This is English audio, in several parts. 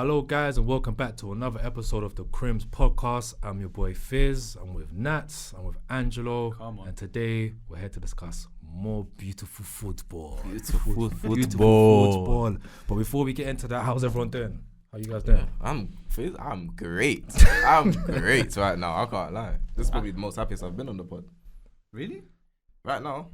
Hello guys and welcome back to another episode of TheCrimsPodcast. I'm your boy Fizz, I'm with Nats, I'm with Angelo, and today we're here to discuss more beautiful football. Beautiful football. But before we get into that, how's everyone doing? How you guys doing? I'm great. I'm great right now, I can't lie. This is probably the most happiest I've been on the pod. Really? Right now.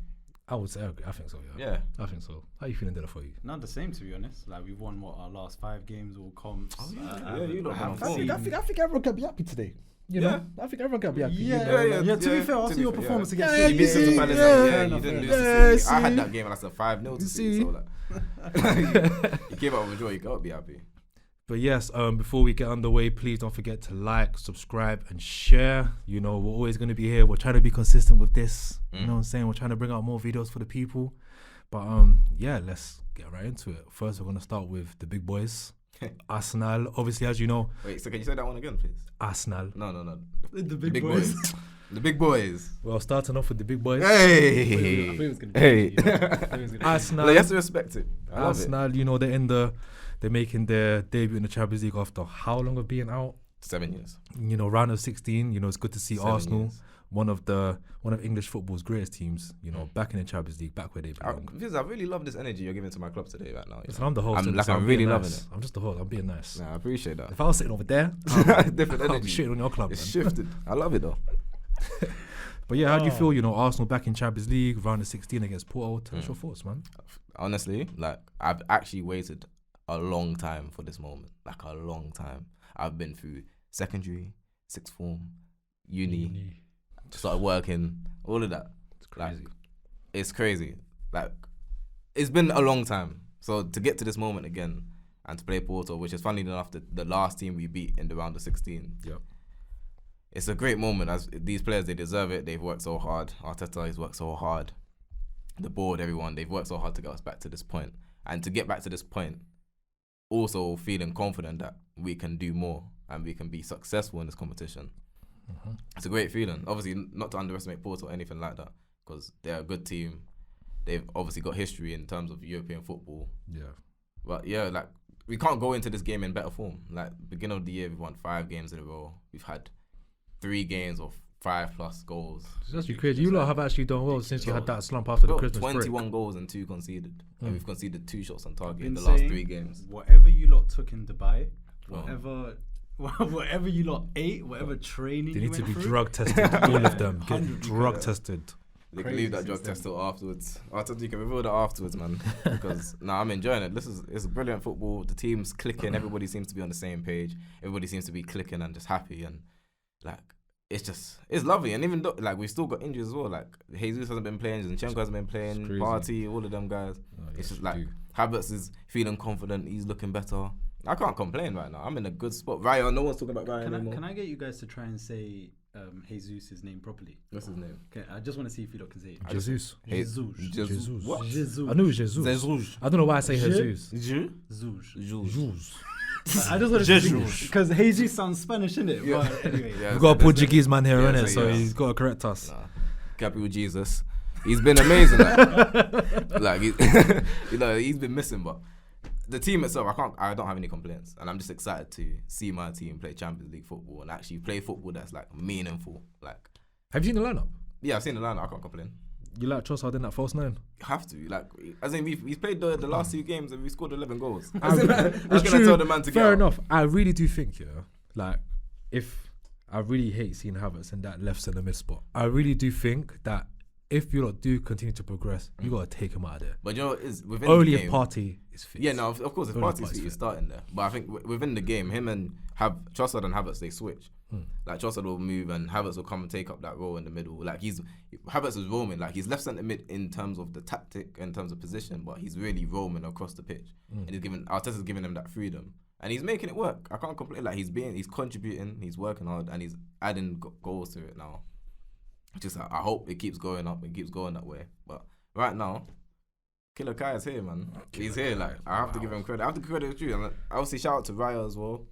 I would say, I think so, yeah. Yeah. I think so. How are you feeling there for you? Not the same, to be honest. Like, we've won, our last 5 games, all comps. Oh, yeah, you lot have I think everyone can be happy today. You know? I think everyone can be happy. Yeah, to be fair, after your performance against City. You didn't lose to City. I had that game and I said 5-0 to City. So you came out with a joy, you gotta be happy. But yes, before we get underway, please don't forget to like, subscribe, and share. You know, we're always going to be here. We're trying to be consistent with this. You know what I'm saying? We're trying to bring out more videos for the people. But yeah, let's get right into it. First, we're going to start with the big boys. Arsenal, obviously, as you know. Wait, so can you say that one again, please? Arsenal. No. The big boys. The big boys. Well, starting off with the big boys. Hey. Arsenal. Like, you have to respect it. Arsenal, you know, they're making their debut in the Champions League after how long of being out? 7 years. You know, round of 16. You know, it's good to see 7 Arsenal, years. one of English football's greatest teams. You know, back in the Champions League, back where they belong. I really love this energy you're giving to my club today, right now. Listen, I'm the host. I'm really loving it. I'm just the host. I'm being nice. Nah, I appreciate that. If I was sitting over there, different I'll be energy. shitting on your club. It's Man. shifted. I love it though. But yeah, how do you feel? You know, Arsenal back in Champions League, round of 16 against Porto. Tell us your thoughts, man. Honestly, like I've actually waited a long time for this moment. Like a long time. I've been through secondary, sixth form, uni. Started working, all of that. It's crazy. Like, it's crazy. Like, it's been a long time. So to get to this moment again and to play Porto, which is funny enough the last team we beat in the round of 16. Yep. It's a great moment. As these players, they deserve it. They've worked so hard. Arteta has worked so hard. The board, everyone, they've worked so hard to get us back to this point. And to get back to this point, also feeling confident that we can do more and we can be successful in this competition. It's a great feeling. Obviously, not to underestimate Porto or anything like that, because they're a good team. They've obviously got history in terms of European football. Yeah. But yeah, like, we can't go into this game in better form. Like, beginning of the year, we've won 5 games in a row. We've had 3 games of 5+ goals. It's actually crazy. You lot have actually done well since you had that slump after the Christmas 21 break. goals and 2 conceded. And we've conceded 2 shots on target in the saying, last 3 games. Whatever you lot took in Dubai, whatever you lot ate, whatever training They you need to went be through, drug tested, all of them. Get drug tested. They can leave that drug test till afterwards. You can reveal that afterwards, man. Because I'm enjoying it. It's brilliant football. The team's clicking. Everybody seems to be on the same page. Everybody seems to be clicking and just happy. And like, it's lovely. And even though like we've still got injuries as well. Like Jesus hasn't been playing, Zinchenko hasn't been playing, Barty, all of them guys. It's just like Havertz is feeling confident. He's looking better. I can't complain right now. I'm in a good spot. Raya, no one's talking about Raya anymore. Can I get you guys to try and say Jesus' name properly? What's his name? Okay, I just want to see if you lot can say it. Jesus. Jesus. What? Jesus. I knew it was Jesus. I don't know why I say Jesus. Jesus. I just want to because Jesus sounds Spanish, innit? Yeah. But anyway, We've got a Portuguese man here, innit? So yeah. he's got to correct us. Happy with Jesus. He's been amazing. Like he's been missing, but the team itself, I don't have any complaints, and I'm just excited to see my team play Champions League football and actually play football that's like meaningful. Like, have you seen the lineup? Yeah, I've seen the lineup. I can't complain. You like Trossard in that false 9? You have to. Like, as in we've played the last 2 games and we scored 11 goals. I It's was true. gonna tell the man to Fair get enough. I really do think, like, if I really hate seeing Havertz in that left centre mid spot. I really do think that if you lot do continue to have, you got to take him out of there. But you know, is within only the game, if Partey is fit. Yeah, no, of course, if Partey's fit, he's starting there. But I think within the game, him and Trossard and Havertz, they switch. Like Trossard will move and Havertz will come and take up that role in the middle. Like Havertz is roaming. Like he's left centre mid in terms of the tactic, in terms of position, but he's really roaming across the pitch. And Arteta's giving him that freedom, and he's making it work. I can't complain. Like he's contributing, he's working hard, and he's adding goals to it now. Just I hope it keeps going up and keeps going that way. But right now, Killer Kai is here, man. He's here. Like I have to give him credit. I have to give credit to you. And obviously shout out to Raya as well,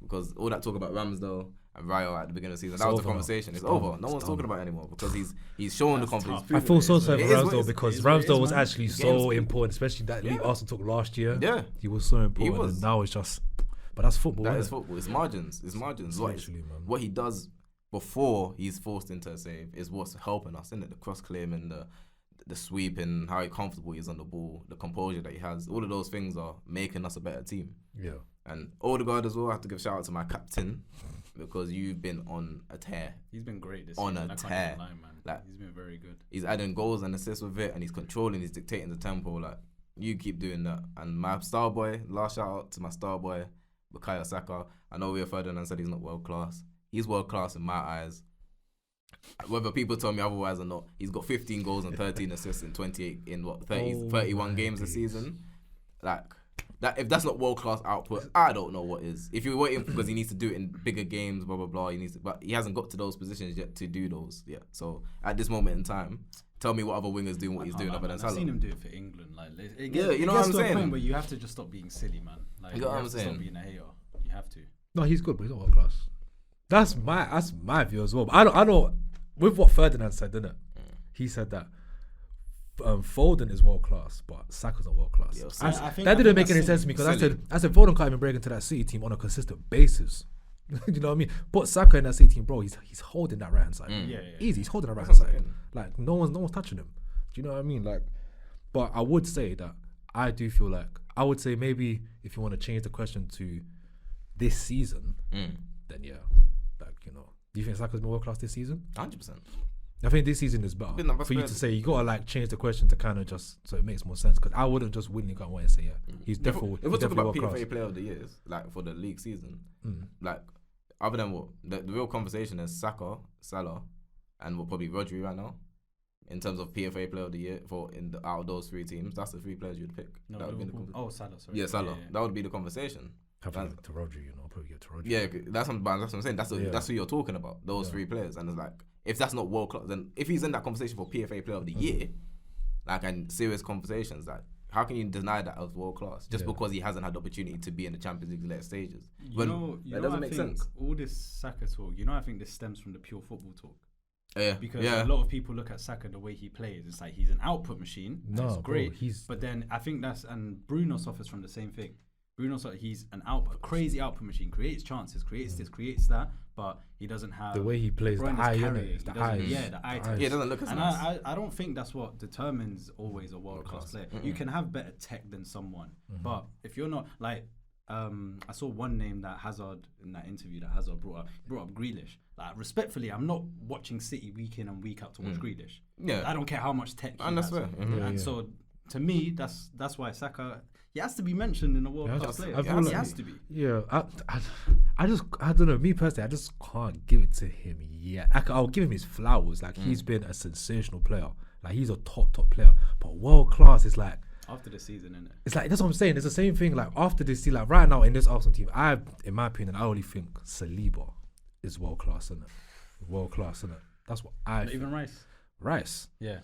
because all that talk about Ramsdale and Raya at the beginning of the season, that was the conversation. It's over. No one's talking about it anymore because he's showing the confidence. I feel so sorry for Ramsdale because Ramsdale was actually so important, especially that league Arsenal took last year. Yeah, he was so important. And now it's just But that's football. That isn't is it? football. It's margins. It's margins. Literally, man. What he does before he's forced into a save is what's helping us, isn't it? The cross claiming, the sweeping, how comfortable he is on the ball, the composure that he has. All of those things are making us a better team. Yeah. And Odegaard as well, I have to give a shout out to my captain because you've been on a tear. He's been great this On season. a I can't tear. even lie, man. Like, he's been very good. He's adding goals and assists with it, and he's controlling, he's dictating the tempo. Like, you keep doing that. And my star boy, last shout out to my star boy, Bukayo Saka. I know Rio Ferdinand said he's not world class. He's world class in my eyes. Whether people tell me otherwise or not, he's got 15 goals and 13 assists in 31 games this season. Like, that, if that's not world class output, I don't know what is. If you're waiting because he needs to do it in bigger games, blah blah blah, but he hasn't got to those positions yet to do those. Yeah. So at this moment in time, tell me what other wingers doing what he's doing other than Salah. I've seen him do it for England. Like, it you know gets what I'm to saying? a point where you have to just stop being silly, man. Like, You know what I'm have to saying? stop being a hater. You have to. No, he's good, but he's not world class. That's my view as well. But I know with what Ferdinand said, didn't it? He said that Foden is world class, but Saka's not world class. Yeah, I think that didn't make that's any sense to me because silly. I said Foden can't even break into that City team on a consistent basis. You know what I mean? Put Saka in that City team, bro. He's holding that right hand side. Yeah. Easy. He's holding that right That's hand what I'm side. saying. Like no one's touching him. Do you know what I mean? Like, but I would say that I do feel like I would say maybe if you want to change the question to this season, then yeah, like do you think Saka's been world class this season? 100%. I think this season is better Been number for you spread. to say. You gotta like change the question to kind of just so it makes more sense because I wouldn't just willingly go away and say he's definitely If we're talking about world class. PFA Player of the Years, like for the league season, like other than what the real conversation is Saka, Salah, and what probably Rodri right now, in terms of PFA Player of the Year out of those three teams, that's the three players you'd pick. No, That would be the Liverpool. Salah. Sorry. Yeah, Salah. That would be the conversation. Have to give it to Rodri, I'll probably give it to Rodri. Yeah, that's what I'm saying. That's who you're talking about. Those three players, and it's like if that's not world class, then if he's in that conversation for PFA Player of the Year, like and serious conversations, like how can you deny that as world class just because he hasn't had the opportunity to be in the Champions League later stages? You know, doesn't make sense. All this Saka talk, I think this stems from the pure football talk. Yeah, Because a lot of people look at Saka the way he plays. It's like he's an output machine. No, it's great. bro, but then I think and Bruno suffers from the same thing. He's an crazy output machine. Creates chances, creates this, creates that, but he doesn't have the way he plays, the eye, the eye. eyes. The eye. Yeah, it doesn't look as And nice. I don't think that's what determines always a world class player. You can have better tech than someone, but if you're not like, I saw one name that Hazard in that interview that Hazard brought up Grealish. Like respectfully, I'm not watching City week in and week out to watch Grealish. Yeah. I don't care how much tech. And that's fair. And so to me, that's why Saka. He has to be mentioned in a world class player. He has to be. Yeah, I don't know. Me personally, I just can't give it to him yet. I'll give him his flowers. Like he's been a sensational player. Like he's a top player. But world class is like After the season, innit? it's like that's what I'm saying. It's the same thing. Like after this season, like right now in this Arsenal team, in my opinion, I only think Saliba is world class, innit? World class, innit? That's what I. Not even Rice. Rice. Yeah.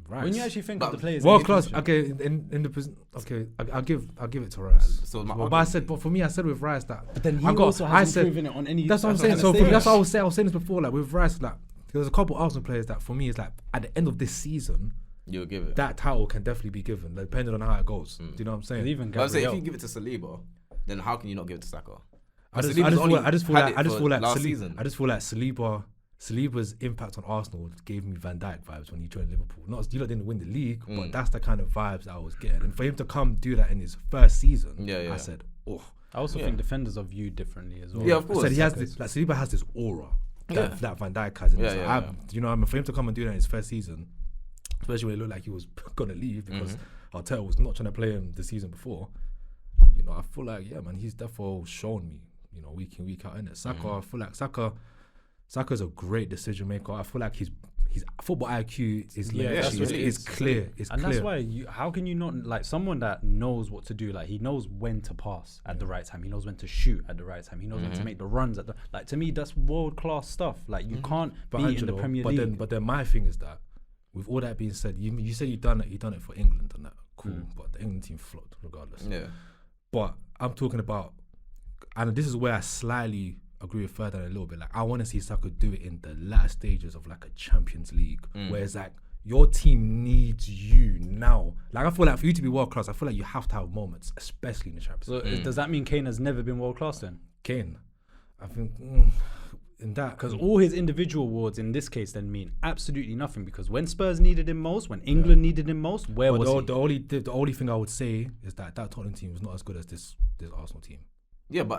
Rice. When you actually think of the players, world class. Okay, in the position. Okay, I'll give it to Rice. So my But for me, I said with Rice that. But then he I also hasn't said, proven it on any. that's what I'm saying. So for me, that's what I was saying this before. Like with Rice, like there's a couple Arsenal players that for me is like at the end of this season, you'll give it. that title can definitely be given, like, depending on how it goes. Do you know what I'm saying? Even But I'm saying if Gabriel. you give it to Saliba, then how can you not give it to Saka? I just Saliba's only feel had like it I just for feel like last season. Saliba's impact on Arsenal gave me Van Dijk vibes when he joined Liverpool. Not you lot didn't win the league, but that's the kind of vibes that I was getting. And for him to come do that in his first season, I said, oh. I also think defenders are viewed differently as well. Yeah, of course. So he has this, like Saliba has this aura that Van Dijk has. Yeah, yeah. You know, I mean, for him to come and do that in his first season, especially when it looked like he was gonna leave because Arteta was not trying to play him the season before. You know, I feel like man, he's definitely shown me, week in week out in it. Saka, I feel like Saka's a great decision maker. I feel like his football IQ is clear. It's and clear. that's why how can you not, like, someone that knows what to do, like he knows when to pass at the right time, he knows when to shoot at the right time, he knows when to make the runs at the, like, to me that's world class stuff. Like you can't be in the Premier League. But then my thing is that with all that being said, you said you done it for England and that, cool. But the England team flopped regardless. Yeah. But I'm talking about, and this is where I slightly agree with Ferdinand a little bit. Like I want to see Saka do it in the latter stages of like a Champions League, where it's like your team needs you now. Like I feel like for you to be world class, I feel like you have to have moments, especially in the Champions League. So does that mean Kane has never been world class then? Kane, I think in that Because all his individual awards in this case then mean absolutely nothing. Because when Spurs needed him most, when England needed him most, where was he? The only thing I would say is that Tottenham team was not as good as this Arsenal team. Yeah, but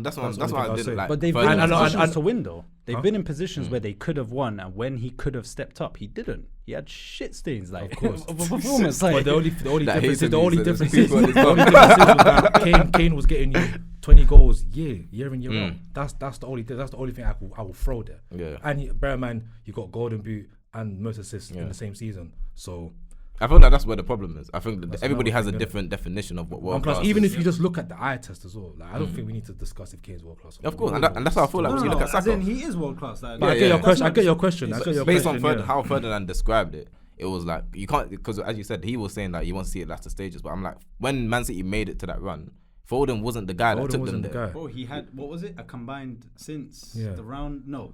that's why I didn't like. But they've been in positions to win though. They've been in positions where they could have won, and when he could have stepped up, he didn't. He had shit stains, like Of course. of a performance. Like, But the only That difference hates is him, he said was that Kane was getting you 20 goals year in year out. That's the only thing I will throw there. Yeah. And bear in mind, you got Golden Boot and most assists in the same season. So I feel like that's where the problem is. I think that everybody another has a thing, different definition of what world plus, class even is. if you just look at the eye test as well, like I don't think we need to discuss if Kane's world class. Of course, and that's how I feel like when you look at as Saka. in he is world class. Like, But I get your question. I get your question. Based on how Ferdinand described it, it was like you can't, because as you said, he was saying that you want to see it latter stages. But I'm like, when Man City made it to that run, Foden wasn't the guy that took them there. Bro, he had, what was it? A combined since Yeah.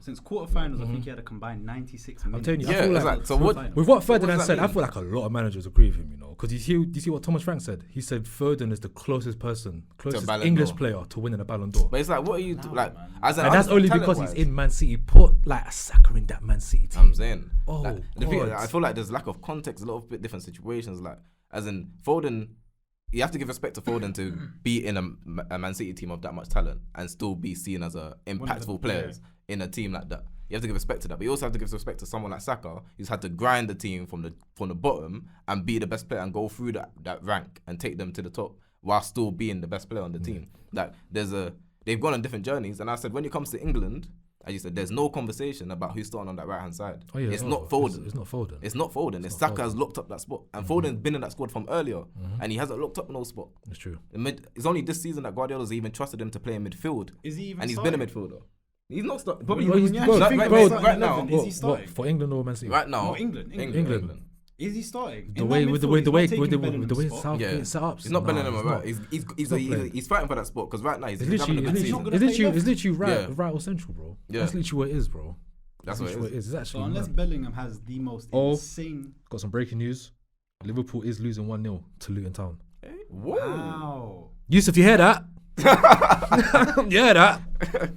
since quarterfinals, I think he had a combined 96 minutes. I'm telling you, I Yeah, feel it's like like, so what? with what Ferdinand does that said, I mean? feel like a lot of managers agree with him, you know, because you see what Thomas Frank said. He said Foden is the closest Ballon English d'Or. player to winning a Ballon d'Or. But it's like, what are you like? man. As an And that's only because talent-wise, he's in Man City. Put like a Saka in that Man City team. I'm saying. Oh, Like, the thing- God. I feel like there's lack of context, a lot of different situations. Like, as in Foden, you have to give respect to Foden to be in a Man City team of that much talent and still be seen as a impactful players in a team like that. You have to give respect to that, but you also have to give respect to someone like Saka, who's had to grind the team from the bottom and be the best player and go through that rank and take them to the top while still being the best player on the team. Like they've gone on different journeys, and I said when it comes to England, as you said, there's no conversation about who's starting on that right hand side. Oh, yeah, it's not Foden. It's not Foden. It's not Foden. It's Saka has locked up that spot, and Foden's been in that squad from earlier, and he hasn't locked up no spot. It's true. It's only this season that Guardiola's even trusted him to play in midfield. Is he even And he's starting? been a midfielder. He's not starting. Bro, Probably when you bro, actually think bro, about right starting now, 11, is he starting? For England or Man City? right now. No, England. England. Is he starting? The In way that with the midfield, way he's the way not taking with the Bellingham's way spot. South Yeah. it's set up. He's not belling him it's right. not. He's fighting for that spot because right now he's It's having a good literally season. gonna play left. it's literally Yeah. right or central, bro. Yeah. That's literally what it is, bro. That's what it is. It's actually So unless mad. Bellingham has the most Oh. insane. Got some breaking news. Liverpool is losing 1-0 to Luton Town. Whoa. Wow. Yusuf, you hear that? You hear that?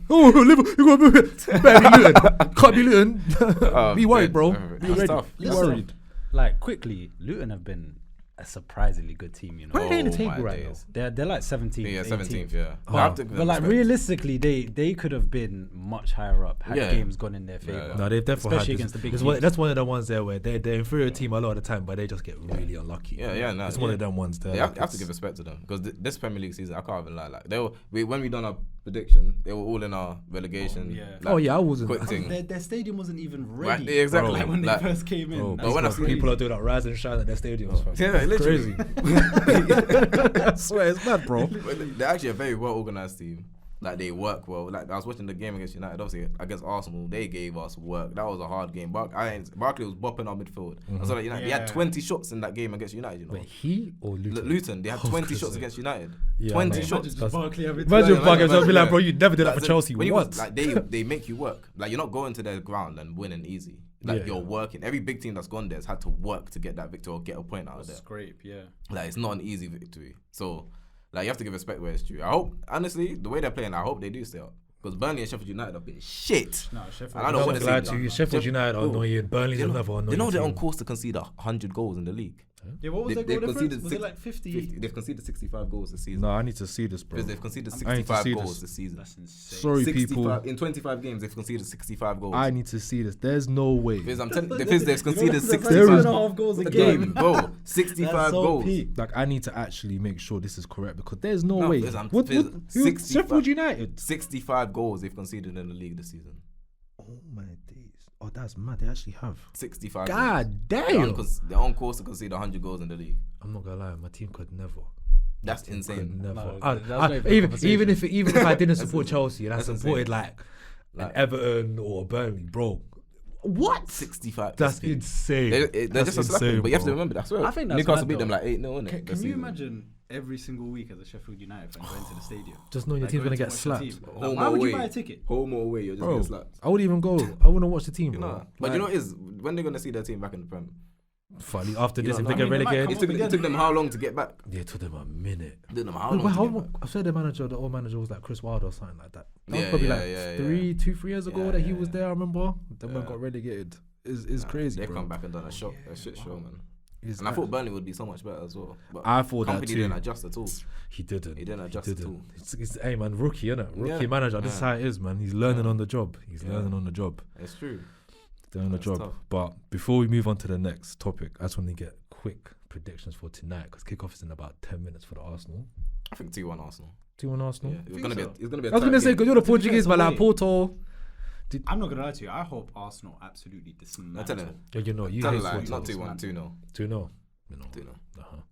Oh, Liverpool, you got better be Luton. Can't be Luton. Be worried, bro. Be That's ready. tough. Be Listen, worried. Like quickly, Luton have been a surprisingly good team. You know, Where are they in the Oh, table my right days. now? they're like 17th. Yeah, 17th. 18th. Yeah. Oh. I have to give But them like respect. realistically, they could have been much higher up had Yeah. games gone in their favor. Yeah. No, they've definitely Especially had against the big this. teams. That's one of the ones there where they're inferior team a lot of the time, but they just get really unlucky. Yeah, no. It's one of them ones there. They have to give respect to them because this Premier League season, I can't even lie. Like when we done our prediction, they were all in our relegation. Yeah. Oh yeah, I wasn't. quick thing. Their stadium wasn't even Right, ready. yeah, exactly. Like when Like- they first came in. Oh, That's but when I crazy. see people are doing that rise and shine at their stadiums. fam. Yeah, It's literally. crazy. I swear, it's mad, bro. They're actually a very well organized team. Like they work well. Like I was watching the game against United, obviously against Arsenal, they gave us work. That was a hard game. Barkley was bopping our midfield. I saw that United. He had 20 shots in that game against United. You know, Wait, he or Luton? Luton. They had Oh, 20 Chris, shots yeah. against United. Yeah, 20 man. shots. Imagine just Barkley every Imagine time. Barkley, I'll be like, yeah. bro, you never did that for Like, Chelsea when you once. like they make you work. Like you're not going to their ground and winning easy. Like Yeah. you're working. Every big team that's gone there has had to work to get that victory or get a point out of there. Scrape, yeah. Like it's not an easy victory. So like you have to give respect where it's due. I hope honestly the way they're playing, I hope they do stay up. Because Burnley and Sheffield United have been shit. No, Sheffield. And I I don't don't want to lie see to you. that. Sheffield United are Bro, annoying. Burnley's They another annoying. know they're on team. course to concede 100 goals in the league. Yeah, what was their goal difference? Was it like 50? They've conceded 65 goals this season. No, I need to see this, bro. Because they've conceded I need to 65 see goals this. this season. That's insane. Sorry, 65 people. in 25 games they've conceded 65 goals. I need to see this. There's no way. Because I'm telling you, they've conceded That's like 65 2.5 goals a game. bro. 65 That's so goals. peak. Like, I need to actually make sure this is correct because there's no No, way. Fizz, I'm- What? Fizz, Who? 65 Sheffield United. 65 goals they've conceded in the league this season. Oh my days. Oh, that's mad. They actually have. 65 God goals. damn. They're on course to concede 100 goals in the league. I'm not gonna lie. My team could never. That's Could insane. never. No, I- that's I- not even a even conversation. if I didn't support Chelsea and I That's supported insane. like an Everton or Burnley, bro. What? 65. That's insane. They're That's just a slapping. But you have to bro. remember, that's where I think that's Newcastle mad, beat them though. like 8-0, innit? Can this you season. imagine every single week as a Sheffield United fan going to the stadium? Just knowing your Like, team's gonna going to get watch slapped. your team. Like, Home why or would you away? buy a ticket? Home or away, you're just Bro, getting slapped. I wouldn't even go. I wouldn't watch the team, bro. Nah. But you know what it is? When they're going to see their team back in the Prem, Finally, after this, if they I get mean, they might relegated, come It took them how long to get back? yeah, it took them a minute. It took them how long to get back? I said the old manager was like Chris Wilder or something like that. That was Yeah, probably yeah, like yeah, 3 years ago that he was there. I remember. Then man Yeah. got relegated. It's crazy, They've bro. come back and done a shit show, man. It's And I thought Burnley would be so much better as well. But I thought that company too. didn't adjust at all. He didn't. He didn't adjust at all. It's hey man, rookie, innit? Rookie Yeah. manager. This is how it is, man. He's learning Yeah. on the job. He's learning on the job. It's true. Doing the That's job. tough. But before we move on to the next topic, I just want to get quick predictions for tonight because kickoff is in about 10 minutes for the Arsenal. I think 2-1 Arsenal. 2-1 Arsenal. Yeah, it's Think gonna be. so? It's gonna be. I was gonna say because you're the Portuguese, but like Wait. Porto. I'm not gonna lie to you. I hope Arsenal absolutely I dismantle. tell you, Yeah, you know, you tell hate you like, Porto. not 2-1, 2-0, 2-0. You know. 2-0.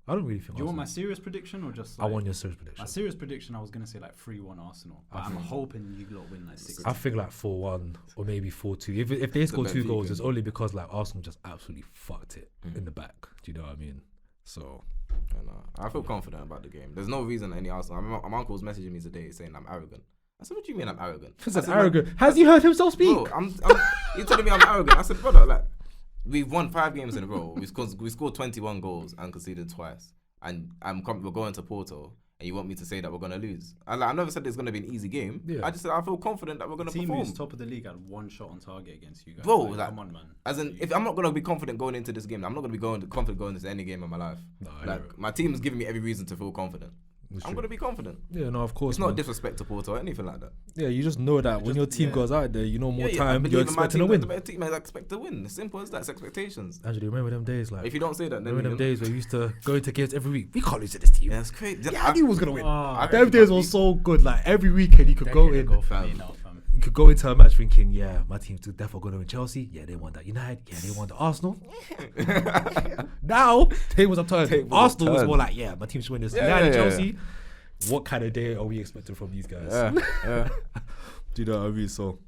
I don't really think. Do you want my Arsenal. serious prediction or just? I Like, want your serious prediction. my serious prediction. I was gonna say like 3-1 Arsenal, but I'm hoping you lot win like 6. I think like 4-1 or maybe 4-2. If they score 2 Benfica. goals, it's only because like Arsenal just absolutely fucked it in the back. Do you know what I mean? So I feel confident about the game. There's no reason any Arsenal. I remember my uncle was messaging me today saying I'm arrogant. I said, "What do you mean I'm arrogant?" He I said said, arrogant. Has he heard himself speak? Bro, you're telling me I'm arrogant. I said, brother, like we've won 5 games in a row. We scored 21 goals and conceded twice. And we're going to Porto, and you want me to say that we're gonna lose? I never said it's gonna be an easy game. Yeah. I just said I feel confident that we're gonna Team perform. who's top of the league had 1 shot on target against you guys. Bro, Like, like, come on, man. As in, if I'm not gonna be confident going into this game, I'm not gonna be confident going into any game in my life. No, I hear Like it. my team's giving me every reason to feel confident. It's I'm true. gonna be confident. Yeah, no, of course. It's not man. disrespect to Porto or anything like that. Yeah, you just know that when your team yeah. goes out there, you know more I time, believe you're in my expecting team, a win. The better team, I expect to win. It's simple as that. It's expectations. Angela, remember them days? Like, If you don't say that, then remember them you days where we used to go into games every week? We can't lose to this team. Yeah, it's crazy. Yeah, I knew he was gonna win. Oh, Them days were so good. Like every weekend, you could go in. fam. You could go into a match thinking, yeah, my team's definitely going to win Chelsea. Yeah, they won that United. Yeah, they won the Arsenal. Now, tables are turned. Arsenal was more like, yeah, my team should win this. United, Chelsea. What kind of day are we expecting from these guys? Yeah. Do you know what I mean? So,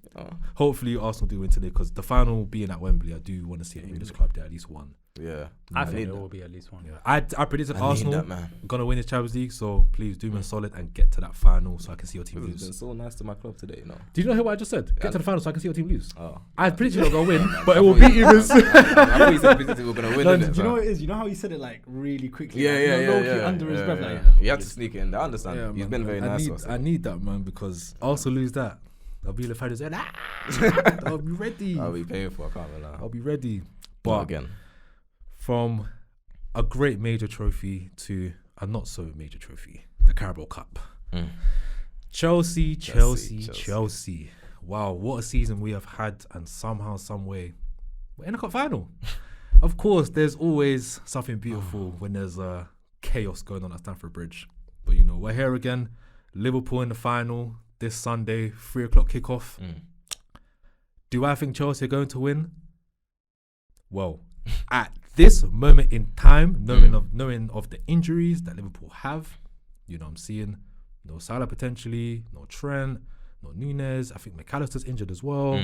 hopefully Arsenal do win today because the final being at Wembley, I do want to see an English club there at least one. Yeah. I think there will be at least 1. Yeah. I predicted I need Arsenal that, man. gonna win this Champions League, so please do me a solid and get to that final so I can see your team It's been lose. so nice to my club today, you know. Did you know what I just said? Get to the final so I can see your team lose. Oh. I predicted you're gonna win, but it will beat you. I thought you said we were gonna win. No, innit, Do you know fam? what it is? You know how he said it like really quickly? Yeah, like, yeah, you know, yeah, low-key yeah. under his breath, like, You have to sneak it in there. I understand. Yeah, He's man. been very nice to us. I need that, man, because I also lose that. I'll be the fighters saying, I'll be ready. I'll be paying for. I can't lie. I'll be ready. But But again, from a great major trophy to a not so major trophy, the Carabao Cup. Chelsea. Wow, what a season we have had, and somehow, some way, we're in a cup final. Of course, there's always something beautiful when there's chaos going on at Stamford Bridge. But you know, we're here again. Liverpool in the final this Sunday, 3:00 kickoff. Do I think Chelsea are going to win? Well, at this moment in time, knowing of the injuries that Liverpool have, you know, I'm seeing no Salah potentially, no Trent, no Nunez. I think McAllister's injured as well.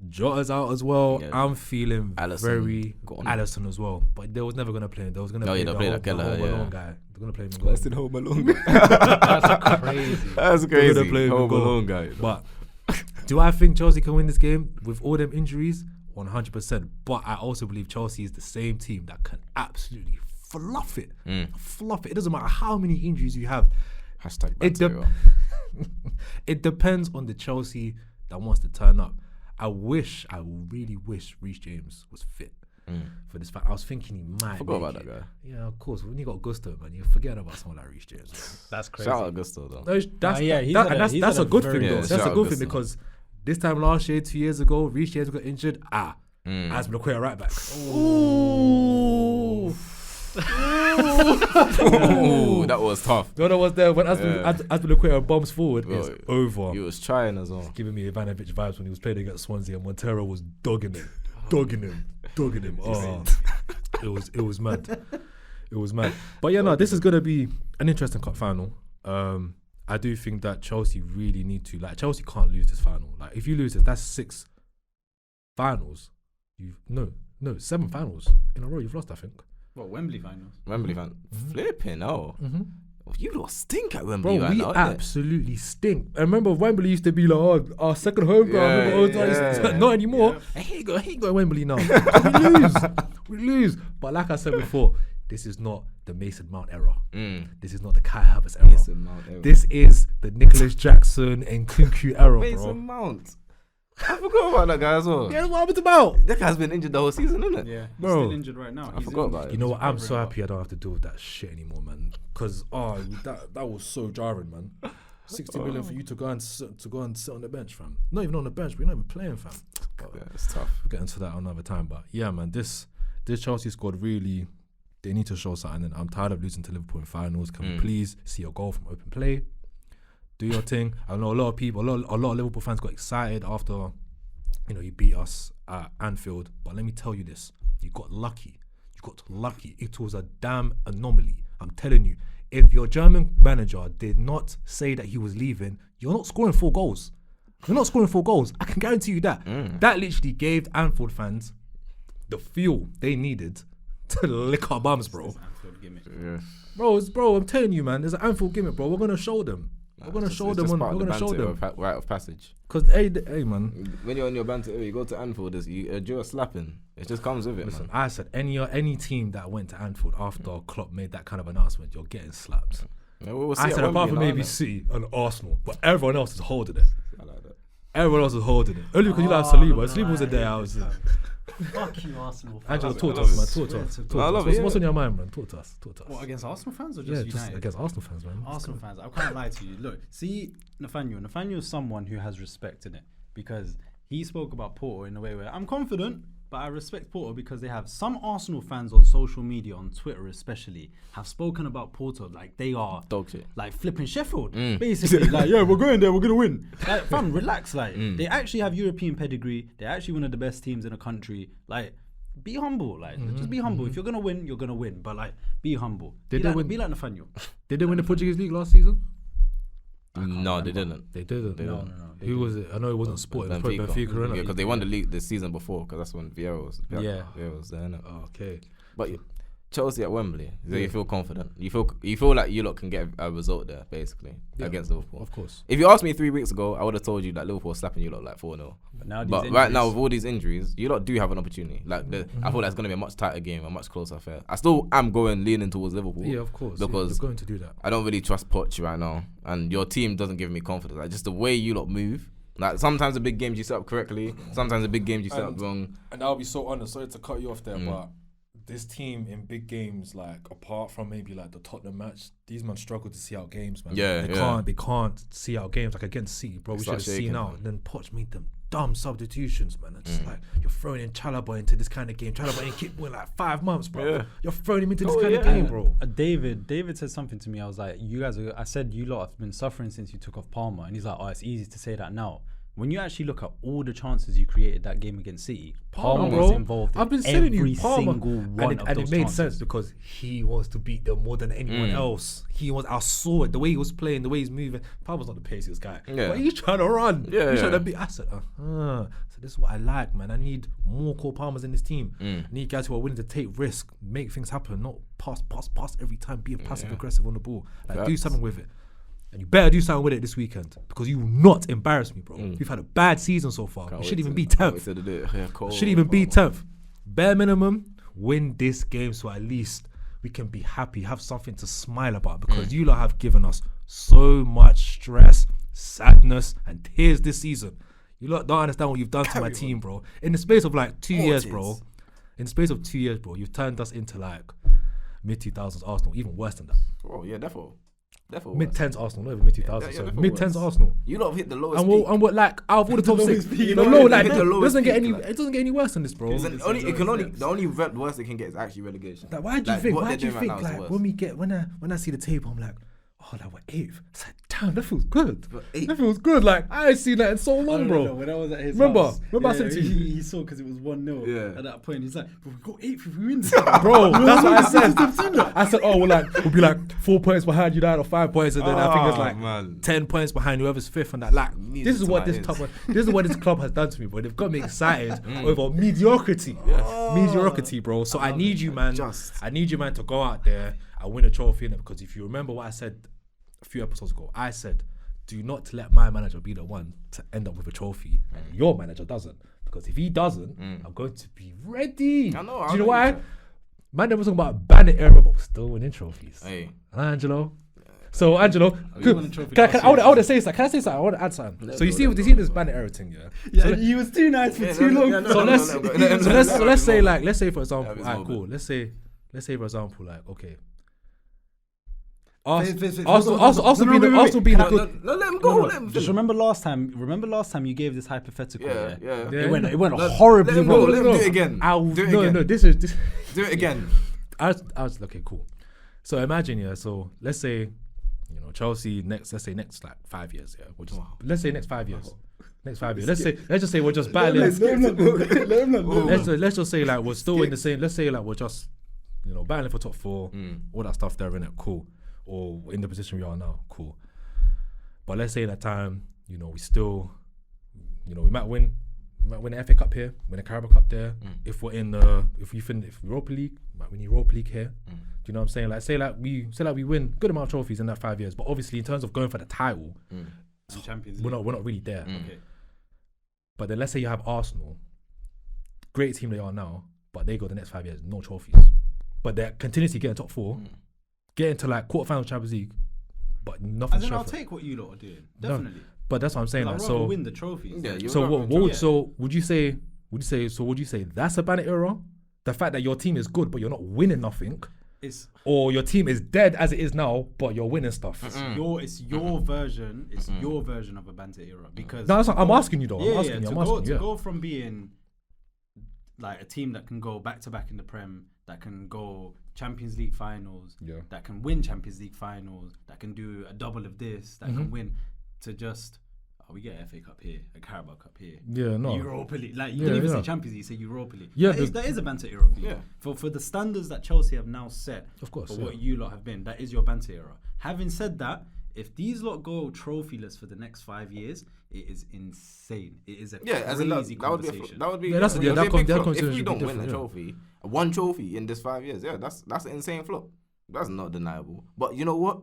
Jota's out as well. Yeah. I'm feeling Alisson very got on. Alisson as well, but they was never gonna play him. They was gonna play they'll the play whole, that Keller, the Home yeah. Alone guy. They're gonna play him. in West goal. in Home Alone. That's crazy. That's They're gonna crazy. play him in Home goal. Alone guy. But do I think Chelsea can win this game with all them injuries? 100%. But I also believe Chelsea is the same team that can absolutely fluff it. Fluff it. It doesn't matter how many injuries you have. Hashtag It, bad de- it depends on the Chelsea that wants to turn up. I really wish Reece James was fit for this fight. I was thinking he might. Forgot make about it. that guy. Yeah, of course. When you got Gusto, man, you're forgetting about someone like Reece James. Man. That's crazy. Shout out Gusto though. No, that's yeah, he's that- had and a- that's he's that's had a a good very thing though. good- That's a shout good out thing Gusto. because this time last year, 2 years ago, Reece James got injured. Aspilicueta right back. Ooh. Ooh, that was tough. The other was there when Aspilicueta bombs forward. Bro, It's over. He was trying as well. Giving me Ivanovic vibes when he was playing against Swansea and Montero was dogging him. Oh, it was mad. It was mad. But yeah, no, this is gonna be an interesting cup final. I do think that Chelsea really need to, like, Chelsea can't lose this final. Like, if you lose it, that's 6 finals. No, 7 finals in a row you've lost, I think. What, Wembley finals? Wembley fan. Flipping, oh. You lot stink at Wembley Bro, right we now. absolutely stink. I remember Wembley used to be like, oh, our second home ground. Not anymore. I hate going Wembley now. we lose. But like I said before, this is not the Mason Mount era. This is not the Kai Havertz era. This is the Nicholas Jackson and Kunku era, bro. Mason Mount. I forgot about that guy as well. Yeah, what happened about? That guy's been injured the whole season, isn't it? Yeah, he's Bro. still injured right now. I forgot about it. You know what? I'm so happy I don't have to deal with that shit anymore, man. Because that was so jarring, man. 60 million for you to go and sit on the bench, fam. Not even on the bench, we're not even playing, fam. Yeah, it's tough. We'll get into that another time, but yeah, man, this Chelsea squad really, they need to show something. And I'm tired of losing to Liverpool in finals. Can we please see a goal from open play? Do your thing. I know a lot of people, a lot of Liverpool fans got excited after, you beat us at Anfield. But let me tell you this: you got lucky. It was a damn anomaly. I'm telling you. If your German manager did not say that he was leaving, you're not scoring 4 goals. I can guarantee you that. That literally gave Anfield fans the fuel they needed to lick our bums, bro. Bro, I'm telling you, man, there's an Anfield gimmick, bro. We're gonna show them. We're gonna show them. Rite of passage. Because hey, man, when you're on your banter, you go to Anfield. You do a slapping. It just comes with it. Listen, man. I said any team that went to Anfield after Klopp made that kind of announcement, you're getting slapped. Yeah, we'll I said apart from maybe City and Arsenal, but everyone else is holding it. I like that. Everyone else is holding it. Only because you like Saliba. Saliba was there. I was. Fuck you, Arsenal. Angela, talk to us, man. Talk to us. What's on your mind, man? Talk to us. What, against Arsenal fans or just yeah, United? just against Arsenal fans, man. Arsenal fans. I can't lie to you. Look, see Nathaniel. Nathaniel is someone who has respect in it because he spoke about Porto in a way where I'm confident, but I respect Porto because they have some Arsenal fans on social media, on Twitter especially, have spoken about Porto like they are dog shit, like flipping Sheffield, basically. Like, yeah, we're going there, we're gonna win. Like, fam, relax. Like, they actually have European pedigree. They're actually one of the best teams in the country. Like, be humble. Like, just be humble. If you're gonna win, you're gonna win. But like, be humble. Be like Nathaniel. Did they win the Portuguese league last season? No, they didn't. They didn't. No. Who was it? I know it wasn't Sporting. Benfica. Yeah, because they won the league the season before. Because that's when Vieira was. Vieira was there. Innit? Oh, okay. But Chelsea at Wembley. So you feel confident. You feel like you lot can get a result there, basically, against Liverpool. Of course. If you asked me 3 weeks ago, I would have told you that Liverpool was slapping you lot like 4-0. But right now, with all these injuries, you lot do have an opportunity. Like I feel like it's going to be a much tighter game, a much closer affair. I still am leaning towards Liverpool. Yeah, of course. Because you're going to do that. I don't really trust Poch right now, and your team doesn't give me confidence. Like just the way you lot move. Like sometimes the big games you set up correctly, sometimes the big games you set up wrong. And I'll be so honest, sorry to cut you off there, but this team in big games, like apart from maybe like the Tottenham match, these men struggle to see out games, man. They can't see out games like against City, bro. We should have seen out. And then Poch made them dumb substitutions, man. It's just like you're throwing in Chalobah into this kind of game. Chalobah ain't kicked in like 5 months, bro. Yeah. You're throwing him into this kind of game, bro. David said something to me. I was like, I said you lot have been suffering since you took off Palmer, and he's like, oh, it's easy to say that now. When you actually look at all the chances you created that game against City, Palmer was involved in every single one of those chances. And it made sense because he wants to beat them more than anyone else. I saw it, the way he was playing, the way he's moving. Palmer's not the paciest guy, but he's trying to run. He's trying to beat. I said, so this is what I like, man. I need more Cole Palmers in this team. I need guys who are willing to take risks, make things happen, not pass every time, being passive aggressive on the ball. Like, do something with it. And you better do something with it this weekend because you will not embarrass me, bro. We've had a bad season so far. We shouldn't even be 10th. Shouldn't even be 10th. Bare minimum, win this game so at least we can be happy, have something to smile about because you lot have given us so much stress, sadness, and tears this season. You lot don't understand what you've done to my team, bro. In the space of like 2 years, bro. In the space of 2 years, bro, you've turned us into like mid-2000s Arsenal, even worse than that. Oh, yeah, definitely. Mid-10s Arsenal, not even mid-2000s. So mid-10s Arsenal. You lot have hit the lowest and we're like out of all the top 6, the low like it doesn't get any worse than this, bro. The only worst it can get is actually relegation. Like, why do you think like when I see the table, I'm like, oh, like we're 8th. It's like, damn, that feels good. That feels good. Like, I ain't seen that in so long, bro. No, when I was at his house, I said to you, he saw because it was 1-0. Yeah. At that point, he's like, but we got 8th if we win this. Bro, that's what I said. I said, oh, we'll be like 4 points behind you, that or 5 points, and then I think it's like 10 points behind whoever's 5th, and that. Like, this is what this club has done to me, bro. They've got me excited over mediocrity. Mediocrity, bro. So I need you, man. I need you, man, to go out there I win a trophy in it, because if you remember what I said a few episodes ago, I said, do not let my manager be the one to end up with a trophy, and your manager doesn't. Because if he doesn't, I'm going to be ready. I know. Do you know why? Man, they were talking about bandit era, but we're still winning trophies. Hey, Angelo. So Angelo, can I want to say something? Can I say something? I want to add something. So you see this bandit era thing, yeah. Yeah, so he was too nice for too long. So let's say for example, alright, cool. Let's say for example, like, okay. Arsenal being a good. No, let him go. Let him Just remember last time you gave this hypothetical. Yeah. It went horribly wrong. wrong. Let him do it again. No, this is. Do it again. I was okay, cool. So imagine, yeah. So let's say, Chelsea next like 5 years. Yeah, let's say next 5 years. Next 5 years. Let's just say we're just battling. Let's just say like we're still in the same. Let's say like we're just, battling for top 4, all that stuff there, innit? Cool. Or in the position we are now, cool. But let's say in that time, we still, we might win the FA Cup here, win the Carabao Cup there. If we're in if Europa League, might win Europa League here. Do you know what I'm saying? Like say we win good amount of trophies in that 5 years, but obviously in terms of going for the title, we're not really there. Okay. But then let's say you have Arsenal, great team they are now, but they go the next 5 years, no trophies. But they're continuously getting top 4, getting to like quarterfinal Champions League, but nothing. As in, I'll take what you lot are doing, definitely. No, but that's what I'm saying. I'd rather win the trophies. Yeah, so would you say that's a bandit era? The fact that your team is good but you're not winning nothing, or your team is dead as it is now but you're winning stuff. It's your version. It's your version of a bandit era, because no, I'm asking you though. To go from being like a team that can go back to back in the Prem, that can go Champions League finals, that can win Champions League finals, that can do a double of this, that can win, to just we get a FA Cup here, a Carabao Cup here, Europa League. Like you can even say Champions League, you say Europa League. Yeah, that is a banter era for you. Yeah. For the standards that Chelsea have now set, of course, for what you lot have been, that is your banter era. Having said that, if these lot go trophyless for the next 5 years, it is insane. It is a crazy conversation. That would be that's if we don't win a trophy, one trophy in this 5 years, that's an insane flop. That's not deniable. But you know what?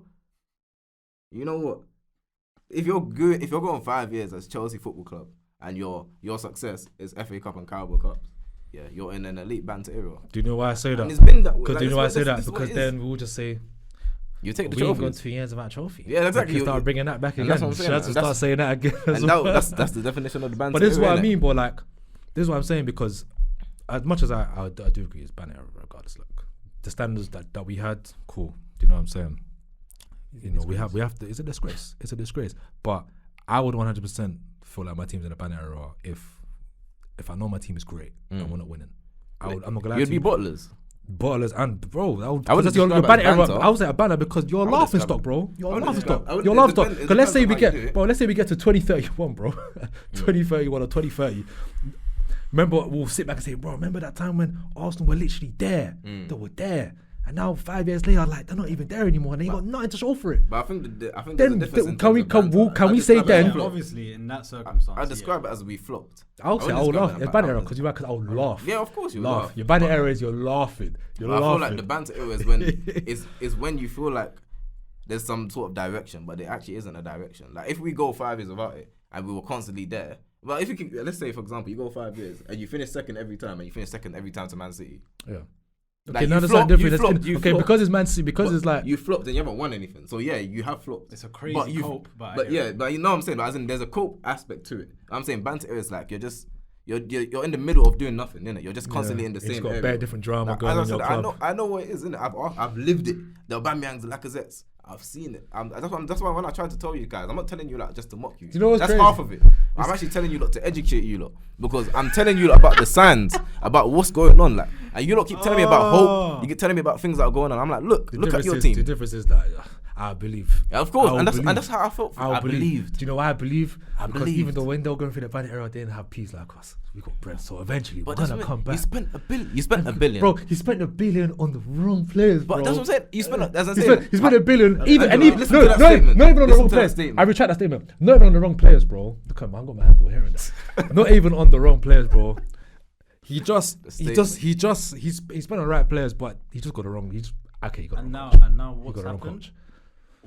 If you're going 5 years as Chelsea Football Club and your success is FA Cup and Carabao Cup, you're in an elite banter era. Do you know why I say that? And it's been that. Because do you know why I say that? Because then we'll just say, you take the we trophy. We've gone 2 years without trophy. Yeah, exactly. You start bringing that back again. That's what I'm saying. Should start saying that again. And that's the definition of the banter. But this is era, what I mean, but like, this is what I'm saying, because as much as I do agree, it's banter era regardless. Like the standards that we had, cool. Do you know what I'm saying? We have to. It's a disgrace. It's a disgrace. But I would 100% feel like my team's in a banner era if I know my team is great and we're not winning. I'm not gonna lie. You'd be bottlers and bro. I would say your banner era. I would say a banner because you're a laughing stock, bro. You're a laughing stock. You're a laughing stock. Because let's say we get to 2031, bro. 2031 or 2030. Remember, we'll sit back and say, bro, remember that time when Arsenal were literally there? They were there. And now 5 years later, like they're not even there anymore, and they got nothing to show for it. But I think then can we say then? Obviously, in that circumstance, I describe it as we flopped. I would say I would laugh. It's banter era because I would laugh. Yeah, of course you laugh. Your banter era is you're laughing. I feel like the banter era is when is when you feel like there's some sort of direction, but there actually isn't a direction. Like if we go 5 years without it and we were constantly there. But if you can, let's say for example, you go 5 years and you finish second every time, and you finish second every time to Man City. Yeah. Okay, now that's different. Okay, because it's Man City, because it's like you flopped and you haven't won anything. So yeah, you have flopped. It's a crazy cope, but you know what I'm saying. Like, as in, there's a cope aspect to it. I'm saying banter is like you're in the middle of doing nothing, innit? You're just constantly in the same. It's got area. bare different drama going on in your club. I know what it is, innit? I've lived it. The Aubameyangs, the Lacazettes. I've seen it. That's why when I tried to tell you guys, I'm not telling you like just to mock you. Do you know what's That's crazy? half of it. I'm actually telling you lot to educate you lot, because I'm telling you lot about the signs, about what's going on, like, and you lot keep telling me about hope. You keep telling me about things that are going on. I'm like, look at your team. The difference is that I believe. Yeah, of course, and that's how I felt. I believed. Do you know why I believe? Because even though when they were going through the banner era, they didn't have peace like us. We got bread, so eventually we're gonna come back. You spent a billion. Bro, he spent $1 billion on the wrong players, bro. But that's what I'm saying. You spent, as I said, he spent $1 billion. Not even on the wrong players. I retract that statement. Not even on the wrong players, bro. Look at me, I got my handle here and there. Not even on the wrong players, bro. He spent on the right players, but he just got the wrong. Okay, you got and wrong now coach. what's You got the wrong happened? coach.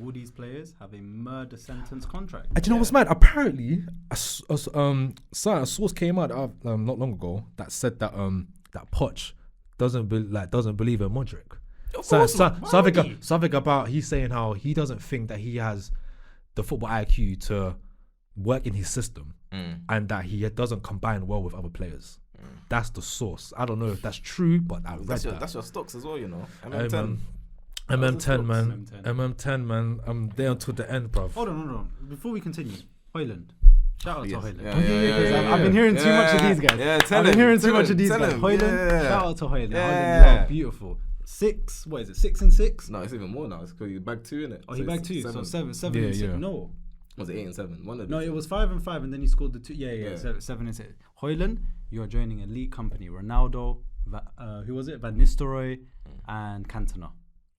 All these players have a murder sentence contract. And do you know what's mad? Apparently, a source came out not long ago that said that that Poch doesn't believe in Modric. Something about he's saying how he doesn't think that he has the football IQ to work in his system, and that he doesn't combine well with other players. That's the source. I don't know if that's true, but I read that. That's your stocks as well, you know. MM10, man. I'm there until the end, bruv. Hold on. Before we continue, Højlund. Shout out to Højlund. Yeah. I've been hearing too much of these guys. I've been hearing too much of these guys. Højlund, shout out to Højlund. Højlund, beautiful. 6, what is it? 6 and 6? No, it's even more now. It's because you bagged 2 in it. Oh, he bagged 2, so 7 and 6. No. Was it 8 and 7? No, it was 5 and 5, and then he scored the 2. Yeah. 7 and 6. Højlund, you are joining an elite company. Ronaldo, who was it? Van Nistelrooy, and Cantona.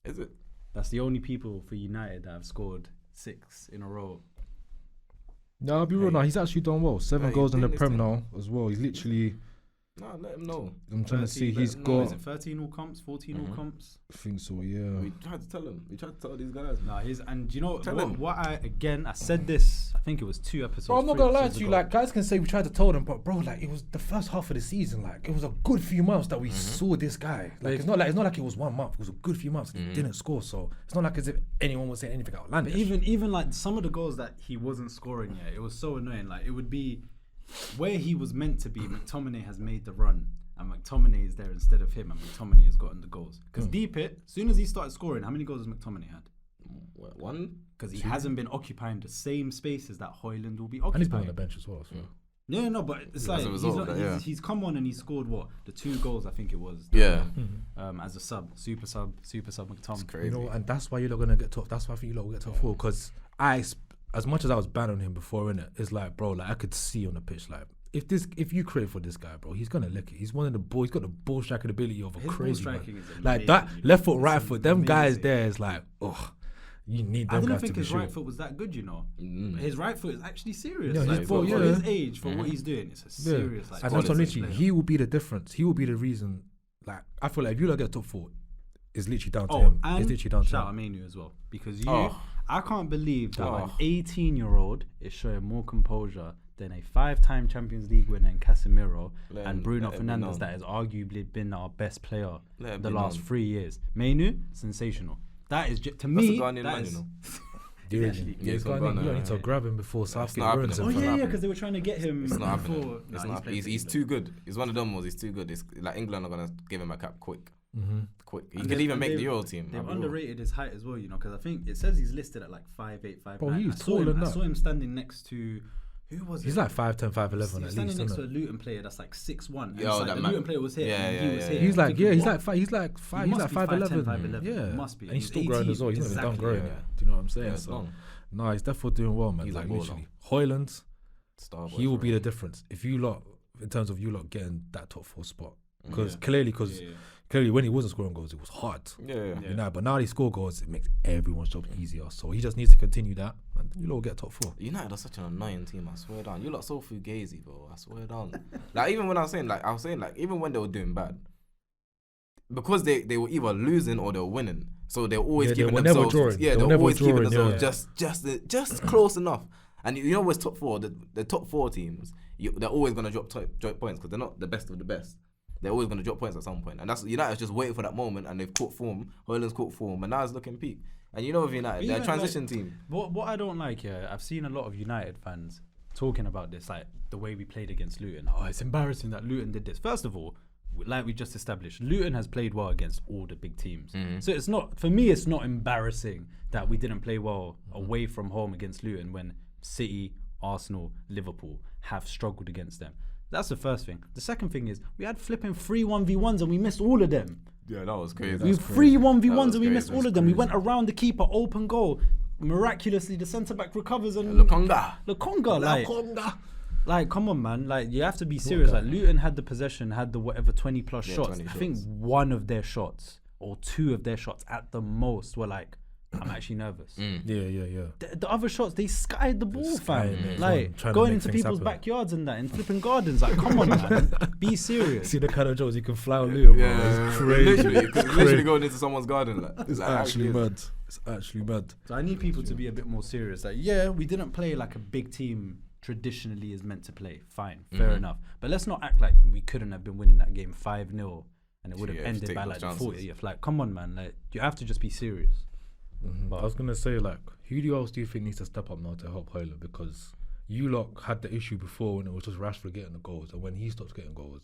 Is it? That's the only people for United that have scored 6 in a row. No, I'll be real now. He's actually done well. 7 goals in the Prem now as well. He's literally. No, let him know. I'm trying to see. He's got. Is it 13 all comps? 14 all comps? I think so. Yeah. We tried to tell him. We tried to tell these guys. Nah, and you know what? I said this. I think it was 2 episodes. Bro, I'm not gonna lie to you. Like, guys can say we tried to tell them, but bro, like, it was the first half of the season. Like, it was a good few months that we saw this guy. Like, it's not like it was 1 month. It was a good few months. And he didn't score, so it's not like as if anyone was saying anything outlandish. But even like some of the goals that he wasn't scoring yet, it was so annoying. Like, it would be where he was meant to be. McTominay has made the run. And McTominay is there instead of him, and McTominay has gotten the goals. Because deep it, as soon as he started scoring, how many goals has McTominay had? 1? Because he hasn't been occupying the same spaces that Højlund will be occupying. And he's been on the bench as well. So. No, but it's like he's come on and he scored the 2 goals I think it was. As a super sub McTominay. Crazy. You know, and that's why you're not gonna get top. That's why I think you're not gonna get top 4. Because as much as I was banning him before, innit, it's like, bro, like I could see on the pitch, like. If you create for this guy, bro, he's gonna lick it. He's one of the ball. He's got the ball striking ability of a crazy man. Like that left foot, right foot. Them guys there is like, you need them guys to be I didn't think his shooting. right foot was that good, you know. His right foot is actually serious. Yeah, like, for his age, for what he's doing, it's a serious. Like, and that's literally, he will be the difference. He will be the reason. Like, I feel like if you look at top 4, it's literally down to him. And it's literally down to shout out Manu as well, because I can't believe that an 18-year-old is showing more composure than a 5-time Champions League winner in Casemiro and Bruno Fernandes that has arguably been our best player the last 3 years. Manu, sensational. That is to me. That is. You need to grab him before Southgate ruins him. Oh yeah, because they were trying to get him. It's not happening. He's too good. He's one of them. He's too good. It's like England are gonna give him a cap quick. Quick. He could even make the Euro team. They've underrated his height as well, you know, because I think it says he's listed at like 5'8", 5'9". Bro, he's taller than that. I saw him standing next to. Who was it? He's like 5'10", 5'11". He's standing next to a Luton player that's like 6'1". Yeah, like the Luton player was here. And he was here. He's like 5'11". 5'11". Yeah, must be. And he's still growing as well. He's not even done growing yet. Do you know what I'm saying? So, no, he's definitely doing well, man. He's like literally Højlund, he will be the difference if you lot, in terms of you lot getting that top 4 spot. Because clearly when he wasn't scoring goals, it was hard. You know, but now he score goals, it makes everyone's job easier. So he just needs to continue that, and you lot will get top 4. United are such an annoying team. I swear down. You lot so fugazi, bro. I swear down. Like even when I was saying even when they were doing bad, because they were either losing or they were winning, so they were always keeping themselves. They were always keeping themselves just close enough. And you know what's top 4? The top 4 teams, they're always gonna drop points because they're not the best of the best. They're always going to drop points at some point. And that's United's just waiting for that moment, and they've caught form. Højlund's caught form, and now it's looking peak. And you know with United, they're a transition team. What I don't like here, I've seen a lot of United fans talking about this, like the way we played against Luton. Oh, it's embarrassing that Luton did this. First of all, like we just established, Luton has played well against all the big teams. So it's not, for me, it's not embarrassing that we didn't play well away from home against Luton when City, Arsenal, Liverpool have struggled against them. That's the first thing. The second thing is we had flipping 3 1v1s and we missed all of them. Yeah, that was crazy. We had 3 1v1s and we missed all of them. We went around the keeper, open goal. Miraculously, the centre back recovers and Lokonga. Like, come on, man. Like, you have to be serious. Like, Luton had the possession, had the whatever 20 plus shots. I think one of their shots or 2 of their shots at the most were like I'm actually nervous. Yeah. The other shots, they skied the ball, fam. it. Like Trying to going make into things people's happen. backyards and that, and flipping gardens. Like, come on, man, be serious. See the kind of jokes you can fly on Leo, bro. It's crazy. Literally going into someone's garden. Like, It's like, actually mad. It's actually mad. So I need people to be a bit more serious. Like, yeah, we didn't play like a big team traditionally is meant to play. Fine, fair enough. But let's not act like we couldn't have been winning that game 5-0 and it would have ended by like the 40th. Like, come on, man. Like, you have to just be serious. But I was gonna say, like, who else do you think needs to step up now to help Højlund? Because you lot had the issue before when it was just Rashford getting the goals, and when he stops getting goals,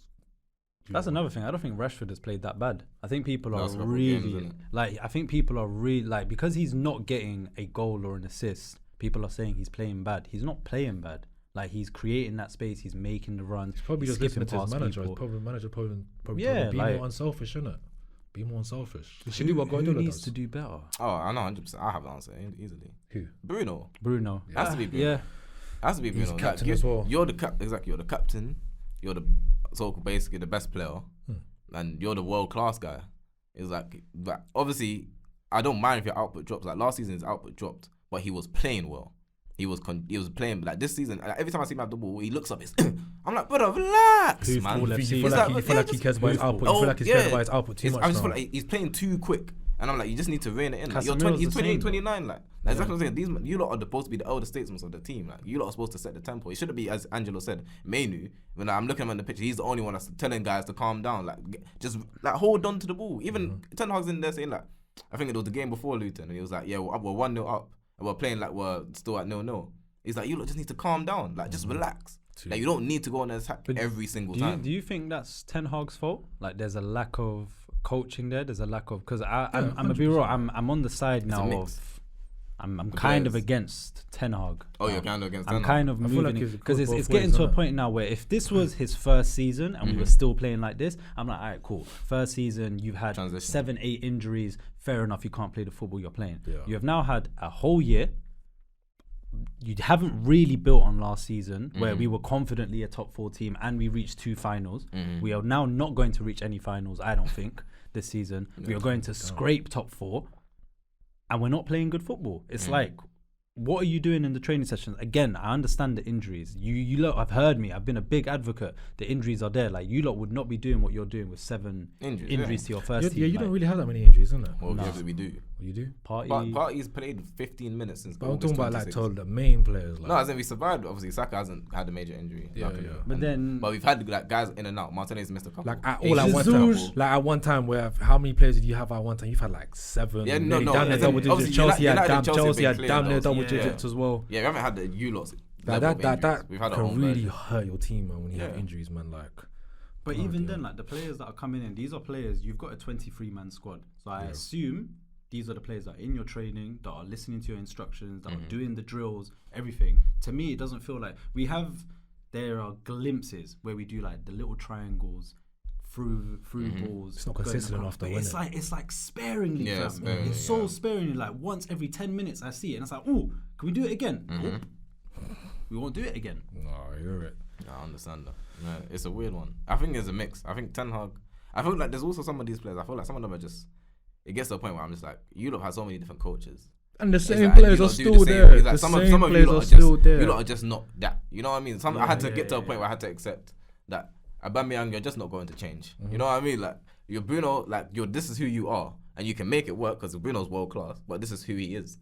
That's another thing. I don't think Rashford has played that bad. I think people are Last couple really games, like because he's not getting a goal or an assist. People are saying he's playing bad. He's not playing bad. Like, he's creating that space. He's making the runs. He's probably just listening to his manager. His manager probably Yeah, told him, be like, more unselfish, innit? Be more unselfish. You should do what Guardiola Who needs does. to do better? Oh, I know, 100%. I have the answer easily. Who? Bruno. Bruno. Has to be Bruno. Yeah. Has to be Bruno. He's captain as well. You're the exactly. You're the captain. You're the basically the best player, and you're the world class guy. It's like obviously, I don't mind if your output drops. Like last season, his output dropped, but he was playing well. He was playing like this season. Like, every time I see him have the ball, he looks up. I'm like, brother, relax, man. You feel like he cares about his output. You feel like he's cares about his output too much. I just now. feel like he's playing too quick. And I'm like, you just need to rein it in. Like, Casemiro's he's 28, the same, 29. Like, that's exactly what I'm saying. You lot are supposed to be the elder statesmen of the team. Like, you lot are supposed to set the tempo. It shouldn't be, as Angelo said, Mainu. When I'm looking at him in the picture, he's the only one that's telling guys to calm down. Like, just like hold on to the ball. Even Ten Hag's in there saying like, I think it was the game before Luton, and he was like, yeah, we're 1-0 up, and we're playing like we're still at 0-0. He's like, you lot just need to calm down. Like, just relax. Like, you don't need to go on an attack every single time. Do you think that's Ten Hag's fault? Like, there's a lack of coaching there. There's a lack of, because I'm gonna be real. I'm on the side now of I'm kind of against Ten Hag. Oh, you're kind of against Ten I'm Hag. kind of moving like because it's getting to a point now where if this was his first season and we were still playing like this, I'm like, all right, cool. First season, you've had 7-8 injuries. Fair enough, you can't play the football you're playing. Yeah. You have now had a whole year. You haven't really built on last season where we were confidently a top 4 team and we reached 2 finals. We are now not going to reach any finals, I don't think, this season. We are going to scrape top 4 and we're not playing good football. It's like, what are you doing in the training sessions? Again, I understand the injuries. You lot have heard me. I've been a big advocate. The injuries are there. Like, you lot would not be doing what you're doing with 7 injuries to your first team. Yeah, you don't really have that many injuries, isn't it? Well, we do. You do? Party's played 15 minutes since. But I'm talking about like the main players. Like. No, as in we survived. Obviously, Saka hasn't had a major injury. Yeah. But we've had like guys in and out. Martinez missed a couple. Like at one time, where how many players did you have at one time? You've had like 7. Yeah, no. Down near double digits. Chelsea had damn near double digits as well. Yeah, we haven't had the U-lots. That we've had can really hurt your team, man, when you have injuries, man. Like. But even then, like the players that are coming in, these are players. You've got a 23-man squad, so I assume these are the players that are in your training, that are listening to your instructions, that are doing the drills, everything. To me, it doesn't feel like there are glimpses where we do like the little triangles through balls. It's not consistent enough though, it's like sparingly, fam. Sparingly, it's so sparingly, like once every 10 minutes I see it and it's like, oh, can we do it again? Nope. We won't do it again. No, you're right. I understand that. Yeah, it's a weird one. I think it's a mix. I think Ten Hag, I feel like there's also some of these players, I feel like some of them are just, it gets to a point where I'm just like, you lot have so many different coaches. And the same players are still there. Like some of you lot are still there. You lot are just not that. You know what I mean? I had to get to a point where I had to accept that Aubameyang, you're just not going to change. You know what I mean? Like, you're Bruno, like, this is who you are. And you can make it work because Bruno's world class, but this is who he is.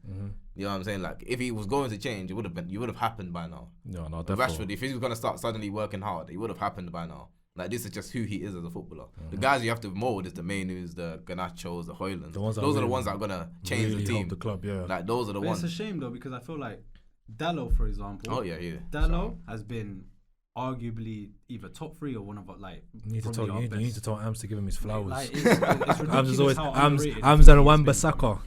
You know what I'm saying? Like, if he was going to change, you would have happened by now. No, definitely. Rashford, if he was going to start suddenly working hard, it would have happened by now. Like, this is just who he is as a footballer. The guys you have to mold is the Mainus, the Garnachos, the Højlunds. Those are the ones that are going to change the team. The club, yeah. Like, those are the ones. It's a shame though, because I feel like Dalot, for example. Oh yeah. Dalot has been arguably either top 3 or one of like. You need to tell Ams to give him his flowers. Like, it's ridiculous how underrated Ams and Wan-Bissaka.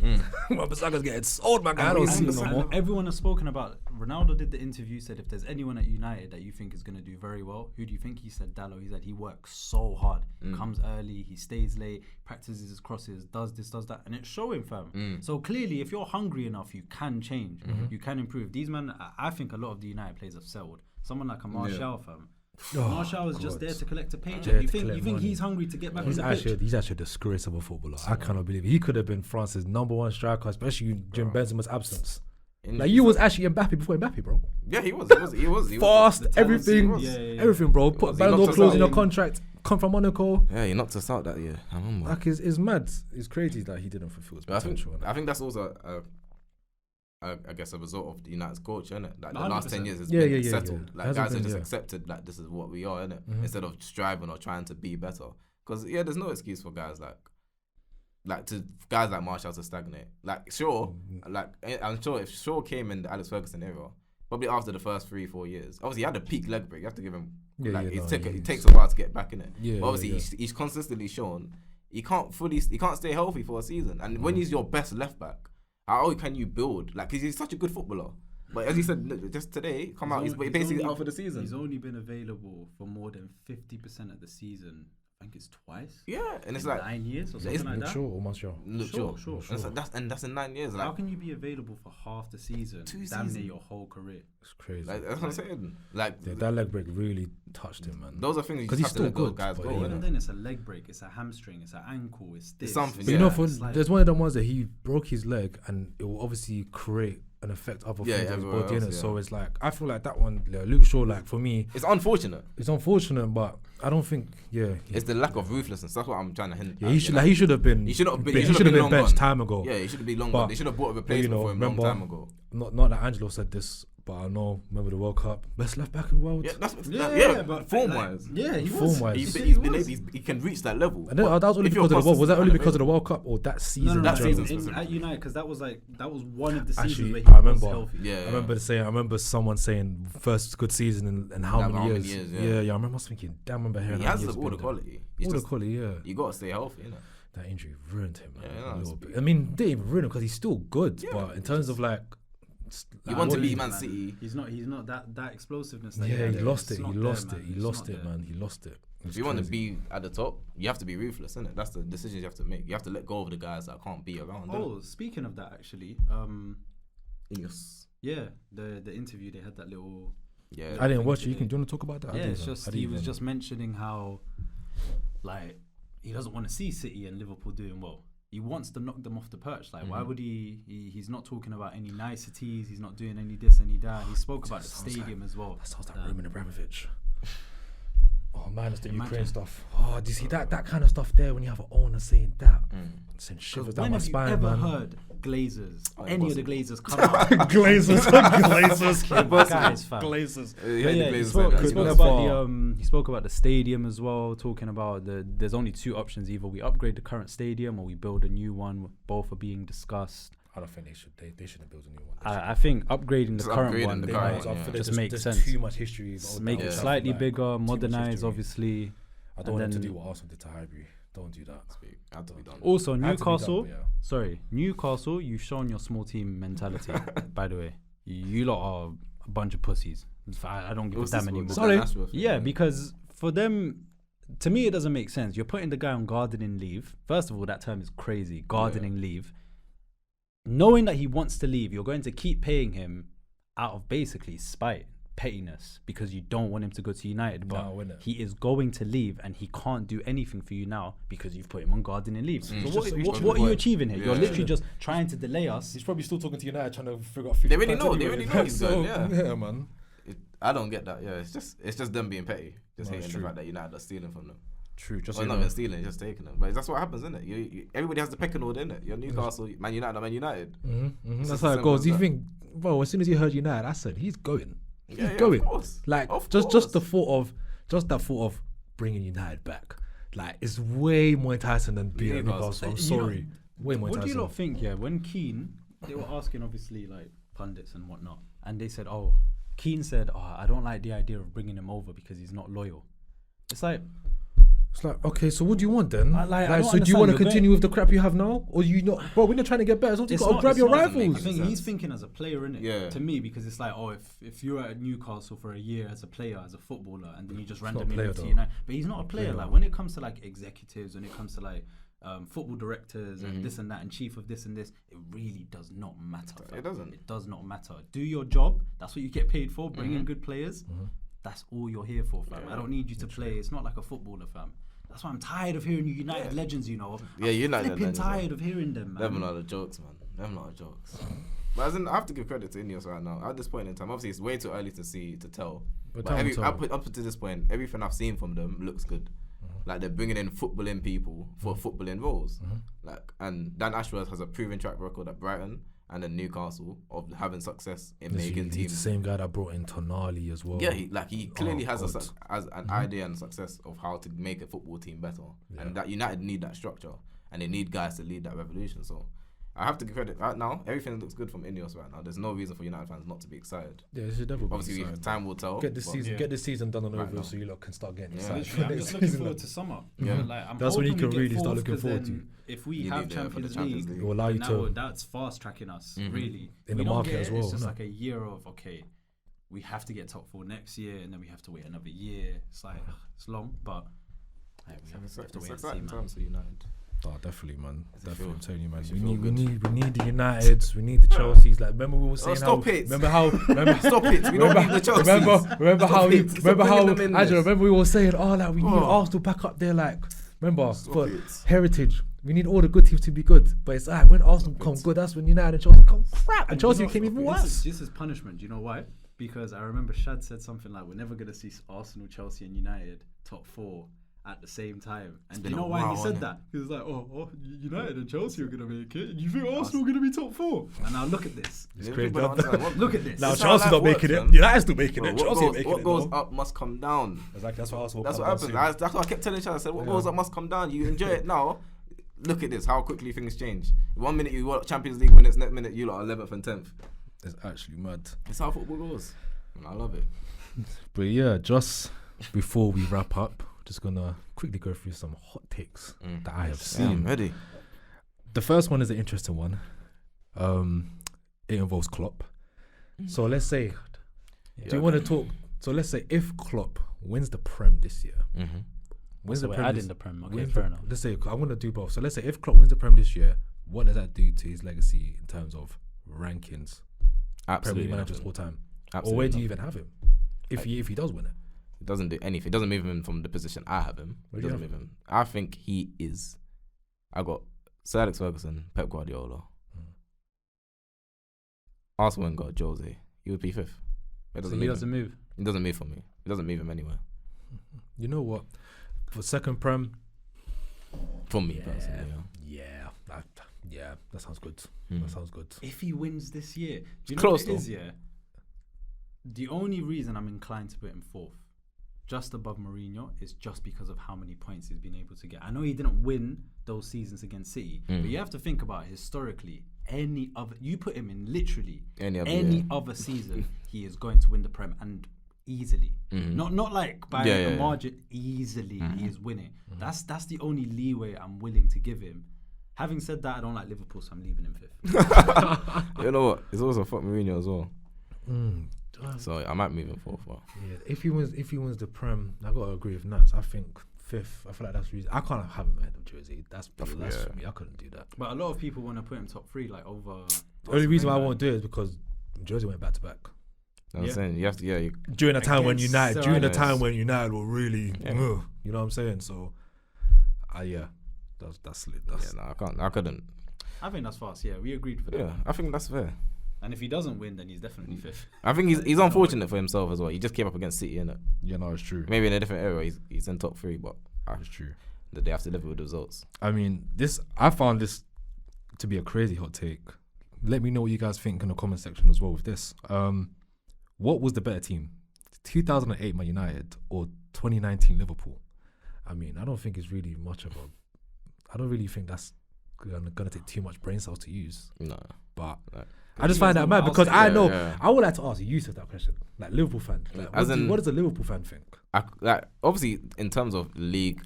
Wan-Bissaka's getting sold, man. I don't see him no more. Everyone has spoken about. Ronaldo did the interview, said if there's anyone at United that you think is going to do very well, who do you think? He said Dalot. He said he works so hard. Comes early, he stays late, practices his crosses, does this, does that, and it's showing, fam. So clearly, if you're hungry enough, you can change. You can improve. These men, I think a lot of the United players have settled. Someone like a Martial, fam. Martial is just God. there to collect a paycheck. There You to think collect he's money. hungry to get back He's on the pitch? actually a disgrace of a footballer. I cannot believe it. He could have been France's #1 striker, especially during Benzema's absence. Like you was actually Mbappe before Mbappe, bro. Yeah, he was. Fast, everything, Yeah. everything, bro. Put He Ballon knocked d'Or us clause out in your in- contract. Come from Monaco. Yeah, he knocked us out that year. I remember. Like it's mad. It's crazy that he didn't fulfill his But potential. I think that's also I guess a result of the United's coach, innit? Like the last 10 years has Yeah, been yeah, yeah, settled. yeah. Like Hasn't guys have been, just yeah. accepted like this is what we are, innit? Instead of striving or trying to be better. Because there's no excuse for guys like Martial to stagnate. Like sure, like I'm sure if Shaw came in the Alex Ferguson era, probably after the first 3-4 years, obviously he had a peak leg break. You have to give him it takes a while to get back in it. Yeah, but obviously yeah. he's consistently shown he can't stay healthy for a season. And when he's your best left back, how can you build? Like, because he's such a good footballer. But as he said just today, he's basically out for the season. He's only been available for more than 50% of the season. I think it's twice. Yeah, and it's in like 9 years or something like that. Sure, almost sure. Sure. And that's in 9 years. Like, How can you be available for half the season? 2 Damn seasons. near your whole career. It's crazy. like that's what I'm saying. Like Yeah, that leg break really touched him, man. those are things you 'Cause just he's have to still let those good, guys but go. you Even innit? then, it's a leg break, it's a hamstring, it's an ankle, it's this. something, But yeah. you know, It's like- there's one of them ones that he broke his leg, and it will obviously create an effect other Yeah, things in his everywhere body, else, innit? yeah. So it's like I feel like that one, Luke Shaw, like for me, It's unfortunate. it's unfortunate, but I don't think, It's the lack of ruthlessness. That's what I'm trying to hint. yeah, at, he you should know? like he should have been He should have been benched long gone. time ago. Yeah, he should have been long But- gone. They should have bought a But, replacement for him long time ago. Not that Angelo said this, but I know. Remember the World Cup, best left back in the world. Yeah, that's but form wise. Yeah, he was. Form-wise. He can reach that level. And then, that was only If you're because of the World. Was that consistent only at because of the the World Cup or that season? No, That in season general? specifically. At United, because that was one of the seasons Actually, where he I was remember. healthy. Yeah, I remember someone saying first good season in how Like, many how many years? years, yeah. I remember thinking, damn, I remember hearing He how has many years all the been there. quality. It's All the just- quality, yeah. You gotta stay healthy, innit? That injury ruined him, man, Yeah, a little it's- bit. I mean, didn't even ruin him because he's still good, Yeah, but in terms of like, You want to what beat he- Man City. He's not that explosiveness. That Yeah, he had. lost It's it. not He there, lost it. man. He It's lost not it, there. man. He lost it. If you want to be at the top, you have to be ruthless, innit? That's the decisions you have to make. You have to let go of the guys that can't be around. Oh, speaking of that, actually, Ineos. yeah, the interview, they had that little. Yeah. I didn't watch it. Do you want to talk about that? I Yeah, didn't it's even- just I didn't he was even- just mentioning how, like, he doesn't want to see City and Liverpool doing well. He wants to knock them off the perch. Like, why would he's not talking about any niceties. He's not doing any this, any that. He spoke about the sounds stadium as well. That sounds like Roman Abramovich. Oh man, it's the Imagine. Ukraine stuff. Oh, do you see that kind of stuff there when you have an owner saying that? Send shivers down When my have you spine, ever man. heard Glazers? Oh, Any of the impossible. Glazers come out? Glazers, Guys, fam. Glazers. But yeah, he spoke about the stadium as well, talking about there's only two options: either we upgrade the current stadium or we build a new one. Both are being discussed. I don't think they shouldn't build a new one. I think upgrading the Just current upgrading one the they current might one, yeah. just There's- makes there's sense. Too much history. Make it slightly bigger, modernize, history. obviously. I don't want them to do what Arsenal did to Highbury. Don't do that. Had to be done. Also, Had to be done, Newcastle. yeah. Sorry, Newcastle. You've shown your small team mentality. By the way, you lot are a bunch of pussies. I don't give a What's damn this anymore. one? Sorry. Nashville thing, Yeah, because for them, to me, it doesn't make sense. You're putting the guy on gardening leave. First of all, that term is crazy. Gardening leave. Knowing that he wants to leave, you're going to keep paying him out of basically spite, pettiness, because you don't want him to go to United. But No, innit? he is going to leave, and he can't do anything for you now because you've put him on gardening leave. So He's what, just- he's what, just what are you avoid- achieving here? You're Yeah. literally just trying to delay us. He's probably still talking to United, trying to figure out. They already know. They already know he's going. Yeah. Yeah, man. I don't get that. Yeah, it's just them being petty, just No, it's hating the true. fact that United are stealing from them. True. Just Well, not even stealing, it's just taking them. But that's what happens, isn't it? You everybody has the pecking order, innit? You're Newcastle, Man United, Man United. That's just how as it simple goes. as You that. think, bro? As soon as he heard United, I said he's going. He's Yeah, going. of course. Like Of just course. the thought of bringing United back, like it's way more enticing than being at Newcastle. Newcastle. I'm You know, sorry, way more What do you enticing. lot think? Yeah, when Keane, they were asking obviously like pundits and whatnot, and they said, "Oh, Keane said, I don't like the idea of bringing him over because he's not loyal." It's like, It's like, okay, so what do you want then? I don't So do you want to understand. continue with the crap you have now, or you not? Bro, when you're trying to get better, sometimes you got to grab your I rivals. think he's thinking as a player, innit? Yeah. To me, because it's like, if you're at Newcastle for a year as a player, as a footballer, and then you just not a randomly player move to though. United, but he's not a player. Like when it comes to like executives, when it comes to like football directors and this and that, and chief of this and this, it really does not matter. It doesn't. It does not matter. Do your job. That's what you get paid for. Bring in good players. That's all you're here for, fam. I don't need you to play. It's not like a footballer, fam. That's why I'm tired of hearing you United legends, you know. United flipping legends. Tired of hearing them, man. Them are the jokes, man. Them are the jokes. But as in, I have to give credit to Ineos right now. At this point in time, obviously it's way too early to tell. But up to this point, everything I've seen from them looks good. Like they're bringing in footballing people for footballing roles. Like, and Dan Ashworth has a proven track record at Brighton and then Newcastle of having success in making teams. He's the same guy that brought in Tonali as well. Yeah, he clearly has an idea and success of how to make a football team better. Yeah. And that United need that structure and they need guys to lead that revolution. So I have to give credit. Right now, everything looks good from Ineos right now. There's no reason for United fans not to be excited. Yeah, they should definitely be obviously excited. Time will tell. Get this season done and over so you lot can start getting excited. I'm just looking forward to summer. Yeah. Like, that's when you can really start looking forward to. If we have Champions League, it will allow you to. That's fast tracking us, really. In the market as well. It's just like a year of, okay, we have to get top 4 next year and then we have to wait another year. It's like, it's long, but we have to wait and see, man. Times for United. Oh, definitely, man. Definitely, I'm telling you, man. We need the Uniteds. We need the Chelseas. Like, remember we were saying stop it. Stop it. We don't need the Chelseas. Remember we were saying, like we need Arsenal back up there. Like, remember for heritage. We need all the good teams to be good, but it's like when Arsenal come good, that's when United and Chelsea come crap, and Chelsea came even worse. This is punishment. Do you know why? Because I remember Shad said something like, "We're never gonna see Arsenal, Chelsea, and United top 4 at the same time." And do you know why he said that? He was like, "Oh, United and Chelsea are gonna make it. You think Arsenal are gonna be top 4?" And now look at this. It's crazy. Look at this. Now Chelsea's not making it. United's still making it. Chelsea making it. What goes up must come down. Exactly. That's what Arsenal. That's what happens. That's what I kept telling Chad. I said, "What goes up must come down. You enjoy it now." Look at this, how quickly things change. 1 minute you want Champions League winners, next minute you lot are 11th and 10th. It's actually mad. It's how football goes. And I love it. But yeah, just before we wrap up, just gonna quickly go through some hot takes that I have seen. I'm ready. The first one is an interesting one. It involves Klopp. So let's say, do you want to talk? So let's say if Klopp wins the Prem this year. Wins the Prem. Adding the Prem. Okay, fair enough. Let's say I'm gonna do both. So let's say if Klopp wins the Prem this year, what does that do to his legacy in terms of rankings? Absolutely, Premier managers all time. Absolutely. Or where do you even have him? If he does win it, it doesn't do anything. It doesn't move him from the position I have him. It doesn't move him. I think he is. I got Sir Alex Ferguson, Pep Guardiola, Arsene Wenger, Jose. He would be 5th. He doesn't move. It doesn't move for me. It doesn't move him anywhere. You know what? For second Prem, for me personally, that sounds good. That sounds good. If he wins this year, do you know close what it is? Yeah. The only reason I'm inclined to put him 4th, just above Mourinho, is just because of how many points he's been able to get. I know he didn't win those seasons against City, but you have to think about historically. You put him in literally any other season, he is going to win the Prem and easily. Not like by a margin. Easily, he is winning. That's the only leeway I'm willing to give him. Having said that, I don't like Liverpool, so I'm leaving him 5th. You know what? It's also fuck Mourinho as well. So I might move him 4th. Yeah, if he wins the Prem, I gotta agree with Nats. I think 5th. I feel like that's reason. I can't have him ahead of Jersey. That's for me. I couldn't do that. But a lot of people want to put him top 3, like over. The only reason why I won't do it is because Jersey went back to back. I'm saying you have to. During the time when United were really, you know what I'm saying. So, that's lit. I couldn't. I think that's fast. Yeah, we agreed for that. Yeah, I think that's fair. And if he doesn't win, then he's definitely 5th. I think he's unfortunate for himself as well. He just came up against City, innit? Yeah, no, it's true. Maybe in a different era, he's in top 3, but it's true. That they have to live with the results. I mean, I found this to be a crazy hot take. Let me know what you guys think in the comment section as well with this. What was the better team, 2008 Man United or 2019 Liverpool? I mean, I don't think it's really much of I don't really think that's gonna take too much brain cells to use. No, but. I just find that mad because I know I would like to ask you that question, like Liverpool fan. Like, what does a Liverpool fan think? Obviously, in terms of league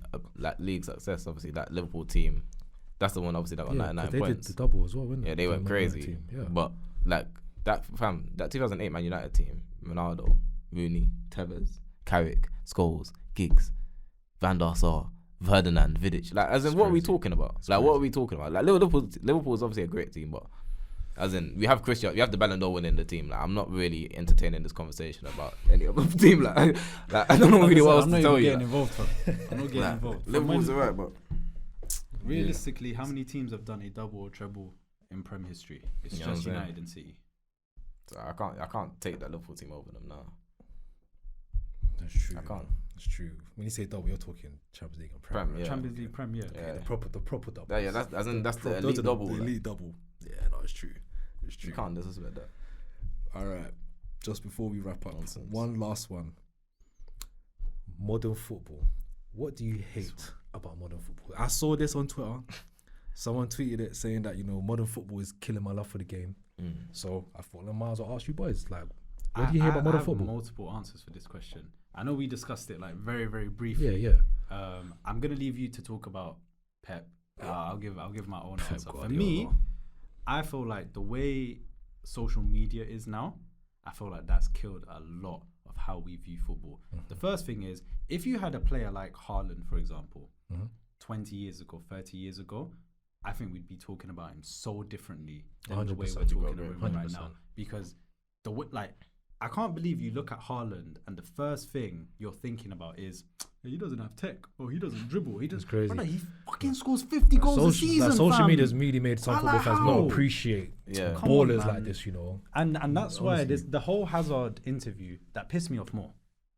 success, obviously that Liverpool team, that's the one obviously that got 99 they points. Did the double as well, didn't they? Yeah, they went crazy. But like that 2008 Man United team, Ronaldo, Rooney, Tevez, Carrick, Scholes, Giggs, Van der Sar, Ferdinand, Vidic. Like, as in, what are we talking about? What are we talking about? Like Liverpool is obviously a great team, but As in, we have Christian, we have the Ballon d'Or winner in the team. Like, I'm not really entertaining this conversation about any other team. Like I don't know really what else to tell you. I'm not getting involved. Liverpool's alright, but realistically, how many teams have done a double or treble in Prem history? It's just United and City. So I can't take that Liverpool team over them now. That's true. I can't. That's true. When you say double, you're talking Champions League and Prem. Prem, yeah. Champions League, Prem, yeah. The proper double. Yeah, that's the elite double. The elite double. Yeah, no, it's true. It's true. You can't disrespect that. All right. Just before we wrap up, Nonsense. one last one. Modern football. What do you hate about modern football? I saw this on Twitter. Someone tweeted it saying that, modern football is killing my love for the game. So I thought I might as well ask you boys, like, what do you hear about modern football? I have multiple answers for this question. I know we discussed it like very, very briefly. Yeah. I'm gonna leave you to talk about Pep. I'll give my own answer. For me, I feel like the way social media is now, I feel like that's killed a lot of how we view football. The first thing is, if you had a player like Haaland, for example, 20 years ago, 30 years ago, I think we'd be talking about him so differently than the way we're talking about him right now. Because I can't believe you look at Haaland and the first thing you're thinking about is, he doesn't have tech, or he doesn't dribble. He does crazy. Brother, he fucking scores 50 goals a season. Social media's really made some football fans not appreciate ballers like this, And that's why the whole Hazard interview that pissed me off more.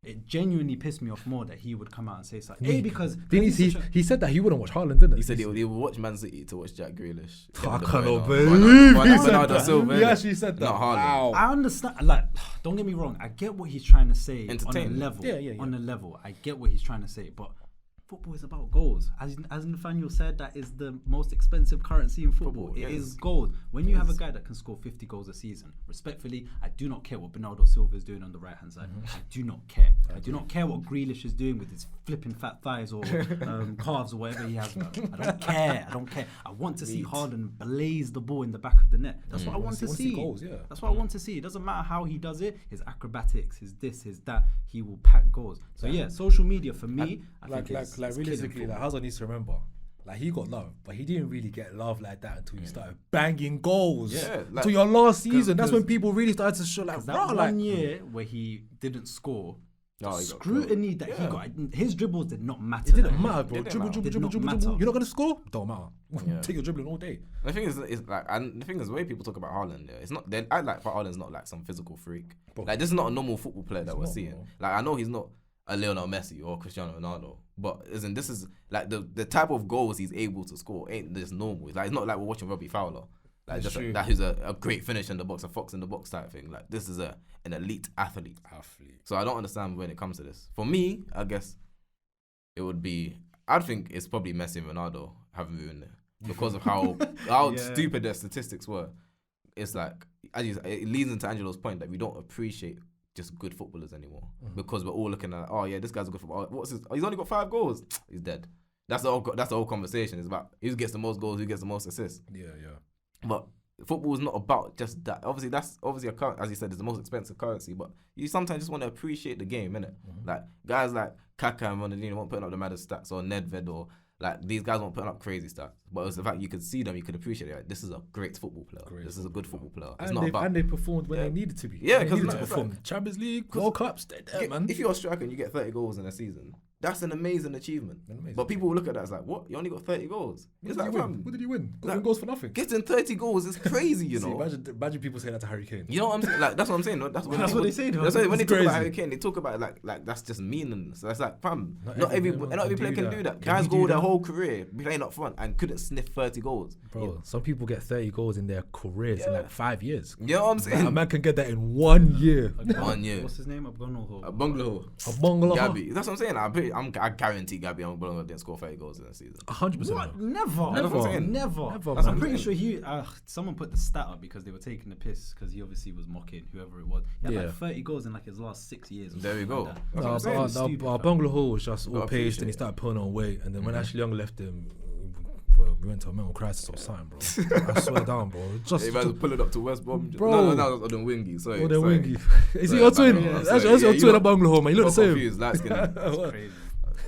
It genuinely pissed me off more that he would come out and say something. Because he said that he wouldn't watch Haaland, didn't he? He said he would watch Man City to watch Jack Grealish. I cannot believe he said that. He actually said that. Wow. I understand. Like, don't get me wrong. I get what he's trying to say on a level. Yeah. On a level, I get what he's trying to say, but football is about goals. As Nathaniel said, that is the most expensive currency in football. It is gold. When you have a guy that can score 50 goals a season, respectfully, I do not care what Bernardo Silva is doing on the right-hand side. I do not care. I do not care what Grealish is doing with his flipping fat thighs or calves or whatever he has. I don't care. I want to see Haaland blaze the ball in the back of the net. That's what I want to see. Goals, yeah. That's what I want to see. It doesn't matter how he does it. His acrobatics, his this, his that. He will pack goals. So yeah, social media for me, I think like realistically, like Hazard needs to remember, like he got love, but he didn't really get love like that until you started banging goals. Yeah, until your last season, that's when people really started to show like that one year where he didn't score. Scrutiny that he got, his dribbles did not matter. It didn't matter, bro. Dribble. You're not gonna score? Don't matter. Take your dribbling all day. The thing is, the way people talk about Haaland, it's not. They act like Haaland's not like some physical freak. Bro. Like this is not a normal football player that we're seeing. Bro. Like I know he's not a Lionel Messi or Cristiano Ronaldo, but this is like the type of goals he's able to score ain't just normal. It's like it's not like we're watching Robbie Fowler. Like just that who's a great finisher in the box, a fox in the box type thing. Like this is an elite athlete. So I don't understand when it comes to this. For me, I guess it would be. I'd think it's probably Messi and Ronaldo having me in there because of how stupid their statistics were. It's like it leads into Angelo's point that we don't appreciate just good footballers anymore because we're all looking at this guy's a good footballer. He's only got 5 goals. He's dead. That's the whole conversation. It's about who gets the most goals, who gets the most assists. Yeah. But football is not about just that. Obviously, that's a currency, as you said, it's the most expensive currency. But you sometimes just want to appreciate the game, innit? Like guys like Kaka and Ronaldinho won't put up the maddest stats, or Nedved, or like these guys won't put up crazy stats. But it's the fact you could see them, you could appreciate it. Like, this is a great football player. This is a good football player. It's not about, and they performed when they needed to be. Yeah, because they performed. Champions League, World Cups, man. If you're a striker and you get 30 goals in a season, that's an amazing achievement. But people will look at that as like, what? You only got 30 goals? What did you win? Got goals for nothing. Getting 30 goals is crazy, you know. Imagine people saying that to Harry Kane. You know what I'm saying? Like that's what I'm saying. That's what they say. That's when they talk about Harry Kane, they talk about it like that's just meaningless. That's like, fam, not every player can do that. Guys go their whole career playing up front and couldn't sniff 30 goals. Bro, some people get 30 goals in their careers in like 5 years. You know what I'm saying? A man can get that in 1 year. 1 year. What's his name? A bungalow. Gabby. That's what I'm saying. I guarantee Gabby didn't score 30 goals in a season. 100%. What? Never. Never. I'm pretty sure someone put the stat up because they were taking the piss because he obviously was mocking whoever it was. He had like 30 goals in like his last 6 years. There we go. Our Bungalow was just all paced and he started putting on weight, and then when Ashley Young left him, we went to a mental crisis or something, bro. I swear down, bro. Just pull it up to West Brom. Bro. No, on the Wingy. Sorry. Oh, the Wingy. Is he your twin? That's your twin at Bungalow, man. You look the same. Confused. Light skin. That's crazy.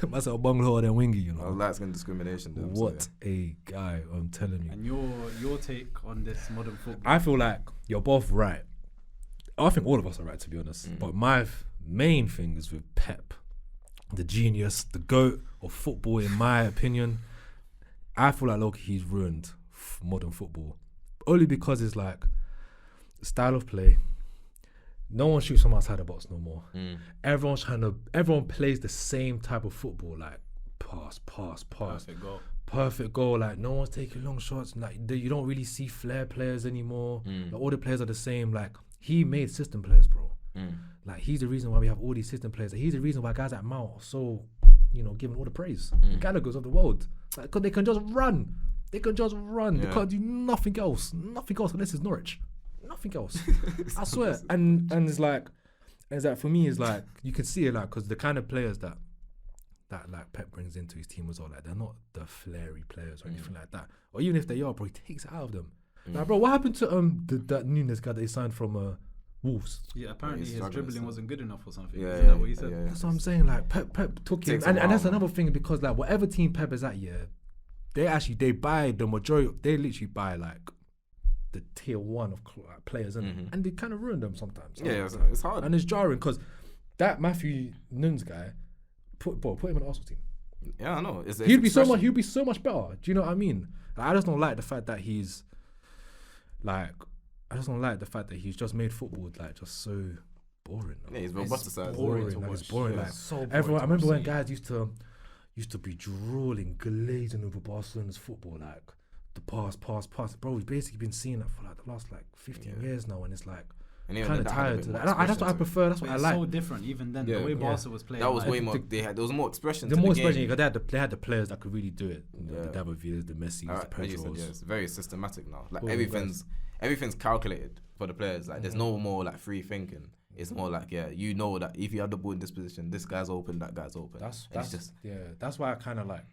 Myself bungalow than wingy, you know. Light skin discrimination. Them, What a guy, I'm telling you. And your take on this modern football? I feel like you're both right. I think all of us are right, to be honest. But my main thing is with Pep, the genius, the GOAT of football, in my opinion. I feel like he's ruined modern football. Only because it's like style of play. No one shoots from outside the box no more. Everyone plays the same type of football, like pass. Perfect goal. Like no one's taking long shots. Like you don't really see flair players anymore. Like, all the players are the same. Like he made system players, bro. Like he's the reason why we have all these system players. Like, he's the reason why guys like Mount are so, given all the praise. The Gallaghers of the world. Like, 'cause they can just run. They can't do nothing else unless it's Norwich. Nothing else. I swear. And it's like for me, it's like you can see it, like, because the kind of players that like Pep brings into his team as well, like they're not the flary players or anything like that. Or even if they are, bro, he takes it out of them. Like, bro, what happened to that Nunes guy that he signed from Wolves? Yeah, apparently his dribbling wasn't good enough or something. Yeah, Isn't that what he said? yeah. That's what I'm saying. Like Pep took him, and that's another thing, because like whatever team Pep is at, they buy the majority. They literally buy like the tier 1 of players, and they kind of ruin them sometimes. It's hard, and it's jarring because that Matthew Nunes guy put him in the Arsenal team. Yeah, I know. He'd be so much better. Do you know what I mean? Like, I just don't like the fact that he's just made football like just so boring. Yeah, he's roboticized. Boring. Like, it's boring. Yeah, like so boring. everyone. I remember when guys used to be drooling, glazing over Barcelona's football, like the pass. Bro, we've basically been seeing that for like the last 15 years now, and it's like kind of tired to that. That's what I prefer. That's what I like. It's so different. Even then, the way Barca was playing, that was way more. There was more expression. The more expression, because they had the players that could really do it. The David Villas, the Messi, the Pedros. It's very systematic now. Like everything's calculated for the players. Like there's no more like free thinking. It's more like that if you have the ball in this position, this guy's open, that guy's open. That's why I kind of like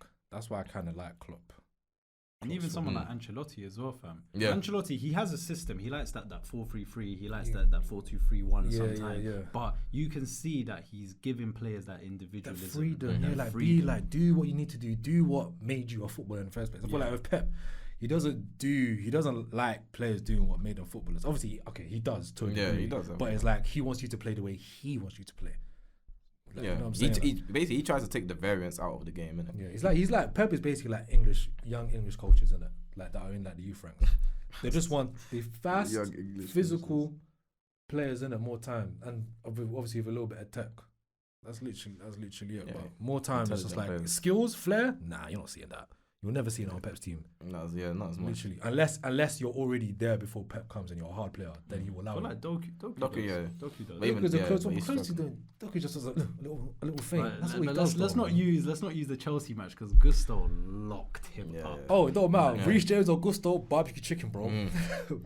Klopp. And even someone like Ancelotti as well, fam. Yeah. Ancelotti, he has a system. He likes that 4-3-3. He likes that 4-2-3-1 sometimes. Yeah. But you can see that he's giving players that individualism. That freedom. Be like, do what you need to do. Do what made you a footballer in the first place. I feel like with Pep, he doesn't like players doing what made them footballers. Obviously, he does to a degree. He does. But it's like he wants you to play the way he wants you to play. Like, you know what I'm saying? He tries to take the variance out of the game, innit? Yeah, he's like Pep is basically like young English coaches, innit? Like that are in like the youth ranks. They just want the fast, physical players in it, more time, and obviously with a little bit of tech. That's literally it. Yeah. But more time is just like players. Skills, flair. Nah, you're not seeing that. You'll never see it on Pep's team. Not as much. Literally, unless you're already there before Pep comes and you're a hard player, then he will allow it. Like Doku does. Doku just does a little thing. Right, that's what he does. Let's not use the Chelsea match because Gusto locked him up. Oh, it don't matter. Reece James or Gusto, barbecue chicken, bro.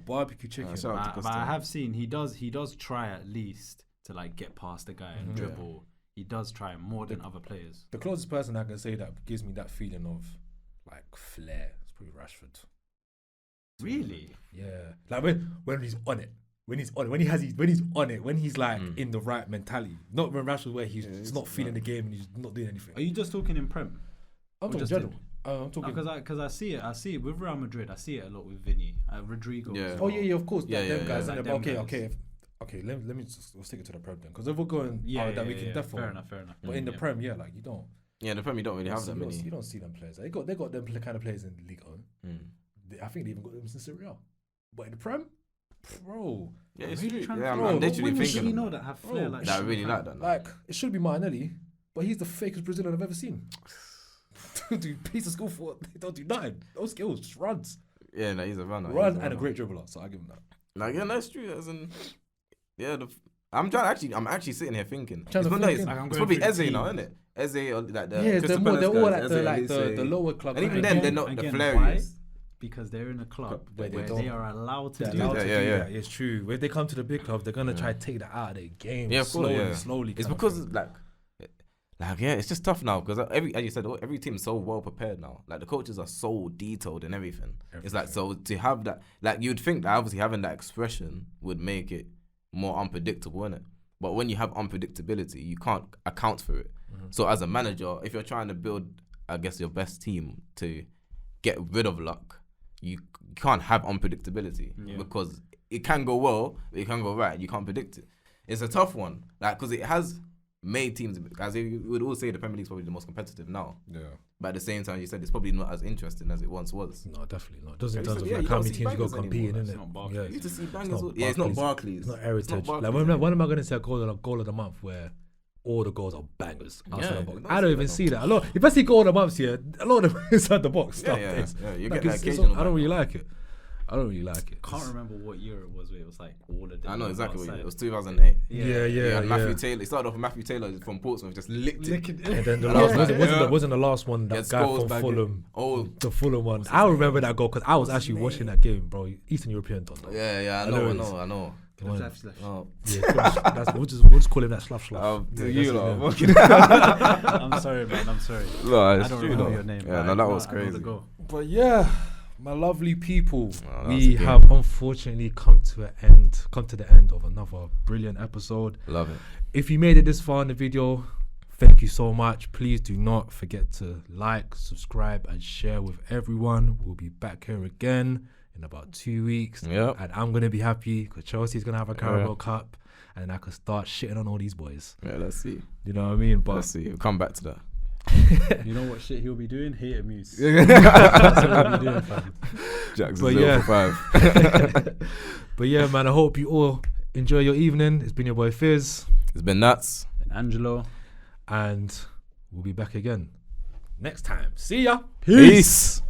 Barbecue chicken. But I have seen he does try at least to like get past the guy and dribble. He does try more than other players. The closest person I can say that gives me that feeling of like flair, it's probably Rashford. Really? Yeah. Like when he's on it. When he's on it, when he's like in the right mentality. Not when Rashford where he's not feeling the game and he's not doing anything. Are you just talking in Prem? I'm talking general. I'm talking because I see it with Real Madrid. I see it a lot with Vinny, Rodrigo. Yeah. Oh yeah, of course. Them guys. Like okay. Let me we'll stick it to the Prem then, because if we're going we can definitely. Fair enough. But in the Prem, like you don't. Yeah, the Prem you don't really have that many. You don't see them players. They got them kind of players in the league. I think they even got them in Serie A. But in the Prem, bro. Yeah, it's really I'm literally thinking. You know that have flair like that. I really like that. Like it should be Martinelli, but he's the fakest Brazilian I've ever seen. Do piece of school for they don't do nothing. Those skills, just runs. Yeah, no, he's a runner. And a great dribbler, so I give him that. Like that's true. As in, I'm actually sitting here thinking. It's probably Eze now, isn't it? Eze or like the they're all like the lower club. And even then, they're not the flariest. Because they're in a club where they are allowed to do that. Yeah, it's true. When they come to the big club, they're gonna try to take that out of their game. Yeah, slowly. It's because it's just tough now because as you said, every team's so well prepared now. Like the coaches are so detailed and everything. It's like so to have that, like you'd think that obviously having that expression would make it more unpredictable, innit? But when you have unpredictability, you can't account for it. So as a manager, if you're trying to build, I guess, your best team to get rid of luck, you can't have unpredictability because it can go well, it can go right. You can't predict it. It's a tough one, like, because it has made teams, as you would all say, the Premier League is probably the most competitive now. Yeah. But at the same time, you said it's probably not as interesting as it once was. No, definitely not. Doesn't in terms of like how many teams you got competing, isn't it? You need to see bangers. It's not Barclays. It's not Heritage. Like when am I going to say a goal of the month where all the goals are bangers outside the box? I don't even see that. A lot. If I see goal of the month here, a lot of them inside the box. Yeah. You get that occasional. I don't really like it. Can't remember what year it was where it was like all of them. I know exactly what it was. 2008. Yeah. Matthew Taylor. It started off with Matthew Taylor from Portsmouth, just licked it. And then the last wasn't the last one, that guy from Fulham. The Fulham one. I remember that goal because I was actually watching that game, bro. Eastern European done. Yeah, I know. Oh. Yeah, we'll just call him that sluff. I'm sorry, man. I'm sorry. No, I don't remember your name. Yeah, that was crazy. But yeah, my lovely people, we have unfortunately come to the end of another brilliant episode. Love it. If you made it this far in the video, thank you so much. Please do not forget to like, subscribe, and share with everyone. We'll be back here again in about 2 weeks. Yep. And I'm going to be happy because Chelsea's going to have a Carabao Cup and I can start shitting on all these boys. Yeah, let's see. You know what I mean? But let's see. We'll come back to that. You know what shit he'll be doing? Hate Muse. That's what he'll be doing, fam. Jackson 0 for 5. But yeah, man, I hope you all enjoy your evening. It's been your boy Fizz. It's been Nuts. And Angelo. And we'll be back again next time. See ya. Peace.